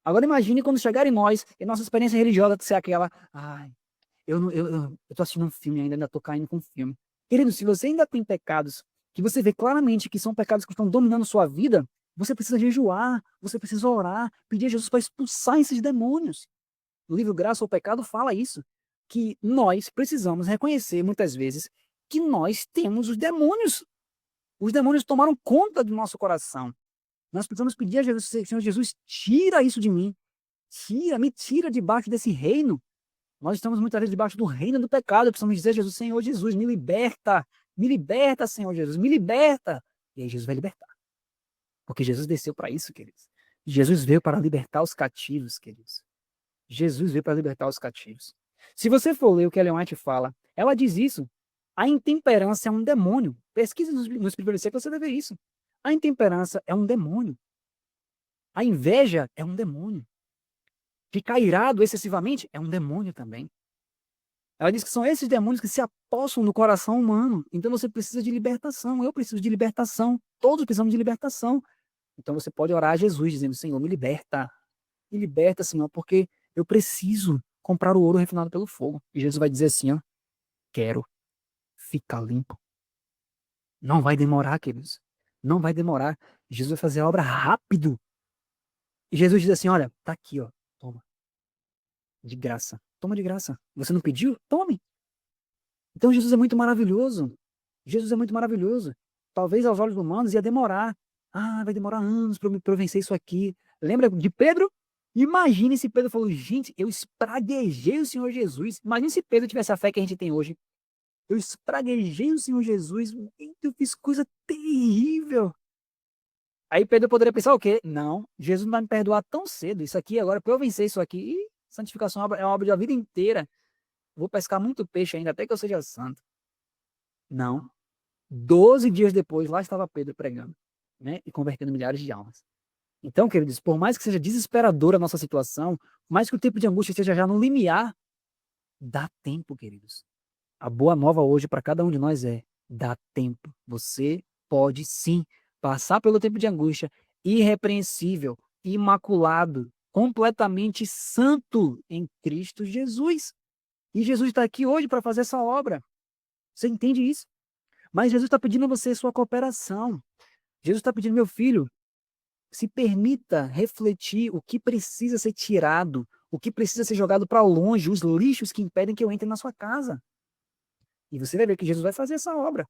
Agora imagine quando chegar em nós e nossa experiência religiosa ser aquela, ai, eu tô assistindo um filme ainda tô caindo com um filme. Querido, se você ainda tem pecados que você vê claramente que são pecados que estão dominando sua vida, você precisa jejuar, você precisa orar, pedir a Jesus para expulsar esses demônios. O livro Graça ou Pecado fala isso, que nós precisamos reconhecer muitas vezes que nós temos os demônios. Os demônios tomaram conta do nosso coração. Nós precisamos pedir a Jesus, Senhor Jesus, tira isso de mim. Me tira debaixo desse reino. Nós estamos muitas vezes debaixo do reino do pecado. Precisamos dizer a Jesus, Senhor Jesus, me liberta, Senhor Jesus, me liberta. E aí Jesus vai libertar. Porque Jesus desceu para isso, queridos. Jesus veio para libertar os cativos, queridos. Jesus veio para libertar os cativos. Se você for ler o que Ellen White fala, ela diz isso. A intemperança é um demônio. Pesquise nos primeiros séculos, você vai ver isso. A intemperança é um demônio. A inveja é um demônio. Ficar irado excessivamente é um demônio também. Ela diz que são esses demônios que se apossam no coração humano. Então você precisa de libertação. Eu preciso de libertação. Todos precisamos de libertação. Então você pode orar a Jesus dizendo, Senhor, me liberta. Me liberta, Senhor, porque eu preciso comprar o ouro refinado pelo fogo. E Jesus vai dizer assim, ó, quero ficar limpo. Não vai demorar, queridos. Não vai demorar. Jesus vai fazer a obra rápido. E Jesus diz assim, olha, tá aqui, ó, toma. De graça. Toma de graça. Você não pediu? Tome. Então Jesus é muito maravilhoso. Jesus é muito maravilhoso. Talvez aos olhos humanos ia demorar. Ah, vai demorar anos para eu vencer isso aqui. Lembra de Pedro? Imagine se Pedro falou, gente, eu espraguejei o Senhor Jesus. Imagine se Pedro tivesse a fé que a gente tem hoje. Eu espraguejei o Senhor Jesus. Eu fiz coisa terrível. Aí Pedro poderia pensar o quê? Não, Jesus não vai me perdoar tão cedo. Isso aqui agora, para eu vencer isso aqui, santificação é uma obra da vida inteira. Vou pescar muito peixe ainda, até que eu seja santo. Não. 12 dias depois, lá estava Pedro pregando, né? E convertendo milhares de almas. Então, queridos, por mais que seja desesperadora a nossa situação, por mais que o tempo de angústia esteja já no limiar, dá tempo, queridos. A boa nova hoje para cada um de nós é, dá tempo. Você pode sim passar pelo tempo de angústia irrepreensível, imaculado, completamente santo em Cristo Jesus. E Jesus está aqui hoje para fazer essa obra. Você entende isso? Mas Jesus está pedindo a você sua cooperação. Jesus está pedindo, meu filho, se permita refletir o que precisa ser tirado, o que precisa ser jogado para longe, os lixos que impedem que eu entre na sua casa. E você vai ver que Jesus vai fazer essa obra.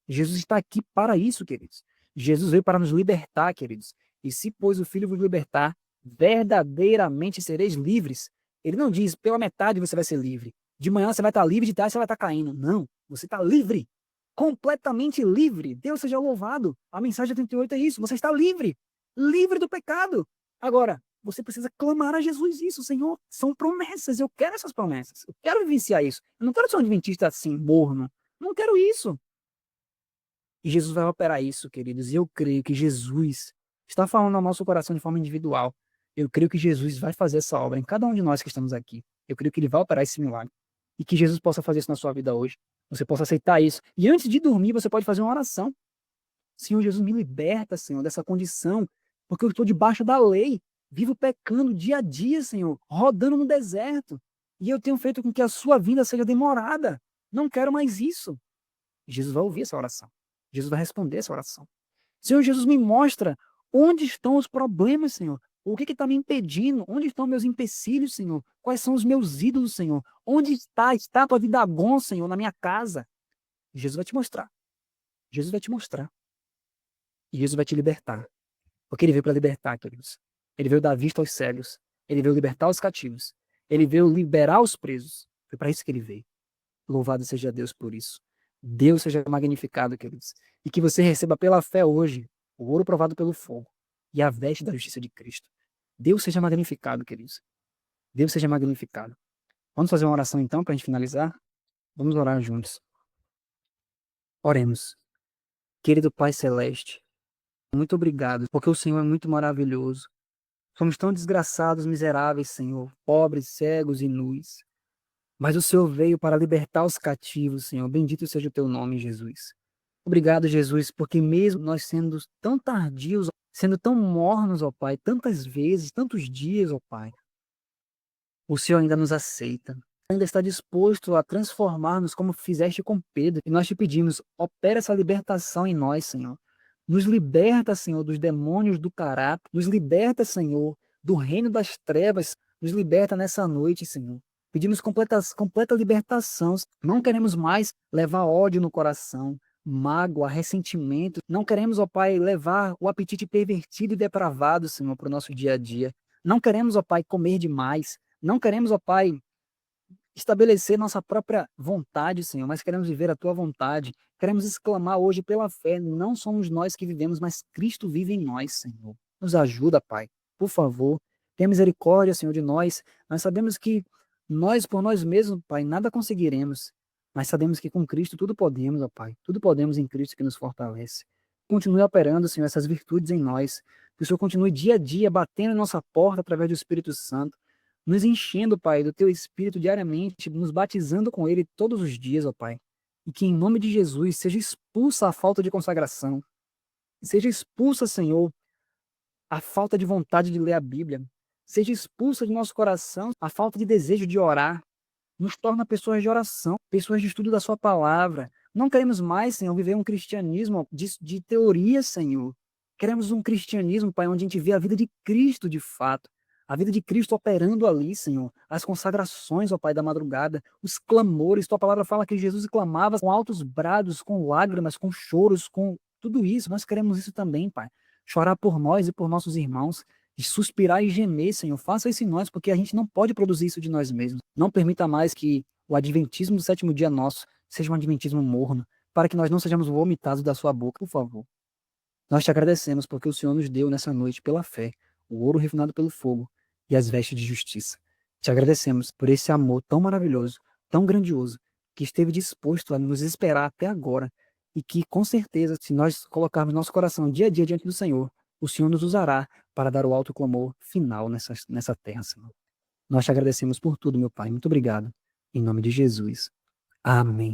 Jesus está aqui para isso, queridos. Jesus veio para nos libertar, queridos. E se, pois, o Filho vos libertar, verdadeiramente sereis livres. Ele não diz, pela metade você vai ser livre. De manhã você vai estar livre, de tarde você vai estar caindo. Não, você está livre. Completamente livre. Deus seja louvado. A mensagem 38 é isso. Você está livre. Livre do pecado. Agora, você precisa clamar a Jesus isso, Senhor. São promessas. Eu quero essas promessas. Eu quero vivenciar isso. Eu não quero ser um adventista assim, morno. Não quero isso. E Jesus vai operar isso, queridos. E eu creio que Jesus está falando ao nosso coração de forma individual. Eu creio que Jesus vai fazer essa obra em cada um de nós que estamos aqui. Eu creio que ele vai operar esse milagre. E que Jesus possa fazer isso na sua vida hoje. Você possa aceitar isso. E antes de dormir, você pode fazer uma oração. Senhor Jesus, me liberta, Senhor, dessa condição. Porque eu estou debaixo da lei. Vivo pecando dia a dia, Senhor. Rodando no deserto. E eu tenho feito com que a sua vinda seja demorada. Não quero mais isso. E Jesus vai ouvir essa oração. Jesus vai responder essa oração. Senhor Jesus, me mostra onde estão os problemas, Senhor. O que está me impedindo? Onde estão meus empecilhos, Senhor? Quais são os meus ídolos, Senhor? Onde está a estátua de Dagon, Senhor, na minha casa? Jesus vai te mostrar. Jesus vai te mostrar. E Jesus vai te libertar. Porque ele veio para libertar, queridos. Ele veio dar vista aos cegos. Ele veio libertar os cativos. Ele veio liberar os presos. Foi para isso que ele veio. Louvado seja Deus por isso. Deus seja magnificado, queridos. E que você receba pela fé hoje o ouro provado pelo fogo e a veste da justiça de Cristo. Deus seja magnificado, queridos. Deus seja magnificado. Vamos fazer uma oração então para a gente finalizar? Vamos orar juntos. Oremos. Querido Pai Celeste, muito obrigado, porque o Senhor é muito maravilhoso. Somos tão desgraçados, miseráveis, Senhor, pobres, cegos e nus. Mas o Senhor veio para libertar os cativos, Senhor. Bendito seja o teu nome, Jesus. Obrigado, Jesus, porque mesmo nós sendo tão tardios, sendo tão mornos, ó Pai, tantas vezes, tantos dias, ó Pai, o Senhor ainda nos aceita. Ainda está disposto a transformar-nos como fizeste com Pedro. E nós te pedimos, opera essa libertação em nós, Senhor. Nos liberta, Senhor, dos demônios do caráter. Nos liberta, Senhor, do reino das trevas. Nos liberta nessa noite, Senhor. Pedimos completa libertação. Não queremos mais levar ódio no coração. mágoa, ressentimento. Não queremos, ó Pai, levar o apetite pervertido e depravado, Senhor, para o nosso dia a dia. Não queremos, ó Pai, comer demais. Não queremos, ó Pai, estabelecer nossa própria vontade, Senhor, mas queremos viver a tua vontade. Queremos exclamar hoje pela fé, não somos nós que vivemos, mas Cristo vive em nós, Senhor. Nos ajuda, Pai, por favor. Tenha misericórdia, Senhor, de nós. Nós sabemos que nós, por nós mesmos, Pai, nada conseguiremos, mas sabemos que com Cristo tudo podemos, ó Pai. Tudo podemos em Cristo que nos fortalece. Continue operando, Senhor, essas virtudes em nós. Que o Senhor continue dia a dia batendo em nossa porta através do Espírito Santo, nos enchendo, Pai, do teu Espírito diariamente, nos batizando com ele todos os dias, ó Pai. E que em nome de Jesus seja expulsa a falta de consagração, seja expulsa, Senhor, a falta de vontade de ler a Bíblia, seja expulsa de nosso coração a falta de desejo de orar. Nos torna pessoas de oração, pessoas de estudo da sua palavra. Não queremos mais, Senhor, viver um cristianismo de teoria, Senhor. Queremos um cristianismo, Pai, onde a gente vê a vida de Cristo de fato. A vida de Cristo operando ali, Senhor. As consagrações, ó Pai, da madrugada, os clamores. Tua palavra fala que Jesus clamava com altos brados, com lágrimas, com choros, com tudo isso. Nós queremos isso também, Pai. Chorar por nós e por nossos irmãos, de suspirar e gemer, Senhor. Faça isso em nós, porque a gente não pode produzir isso de nós mesmos. Não permita mais que o adventismo do sétimo dia nosso seja um adventismo morno, para que nós não sejamos vomitados da sua boca, por favor. Nós te agradecemos porque o Senhor nos deu nessa noite, pela fé, o ouro refinado pelo fogo e as vestes de justiça. Te agradecemos por esse amor tão maravilhoso, tão grandioso, que esteve disposto a nos esperar até agora e que, com certeza, se nós colocarmos nosso coração dia a dia diante do Senhor, o Senhor nos usará para dar o alto clamor final nessa terra, Senhor. Nós te agradecemos por tudo, meu Pai. Muito obrigado. Em nome de Jesus. Amém.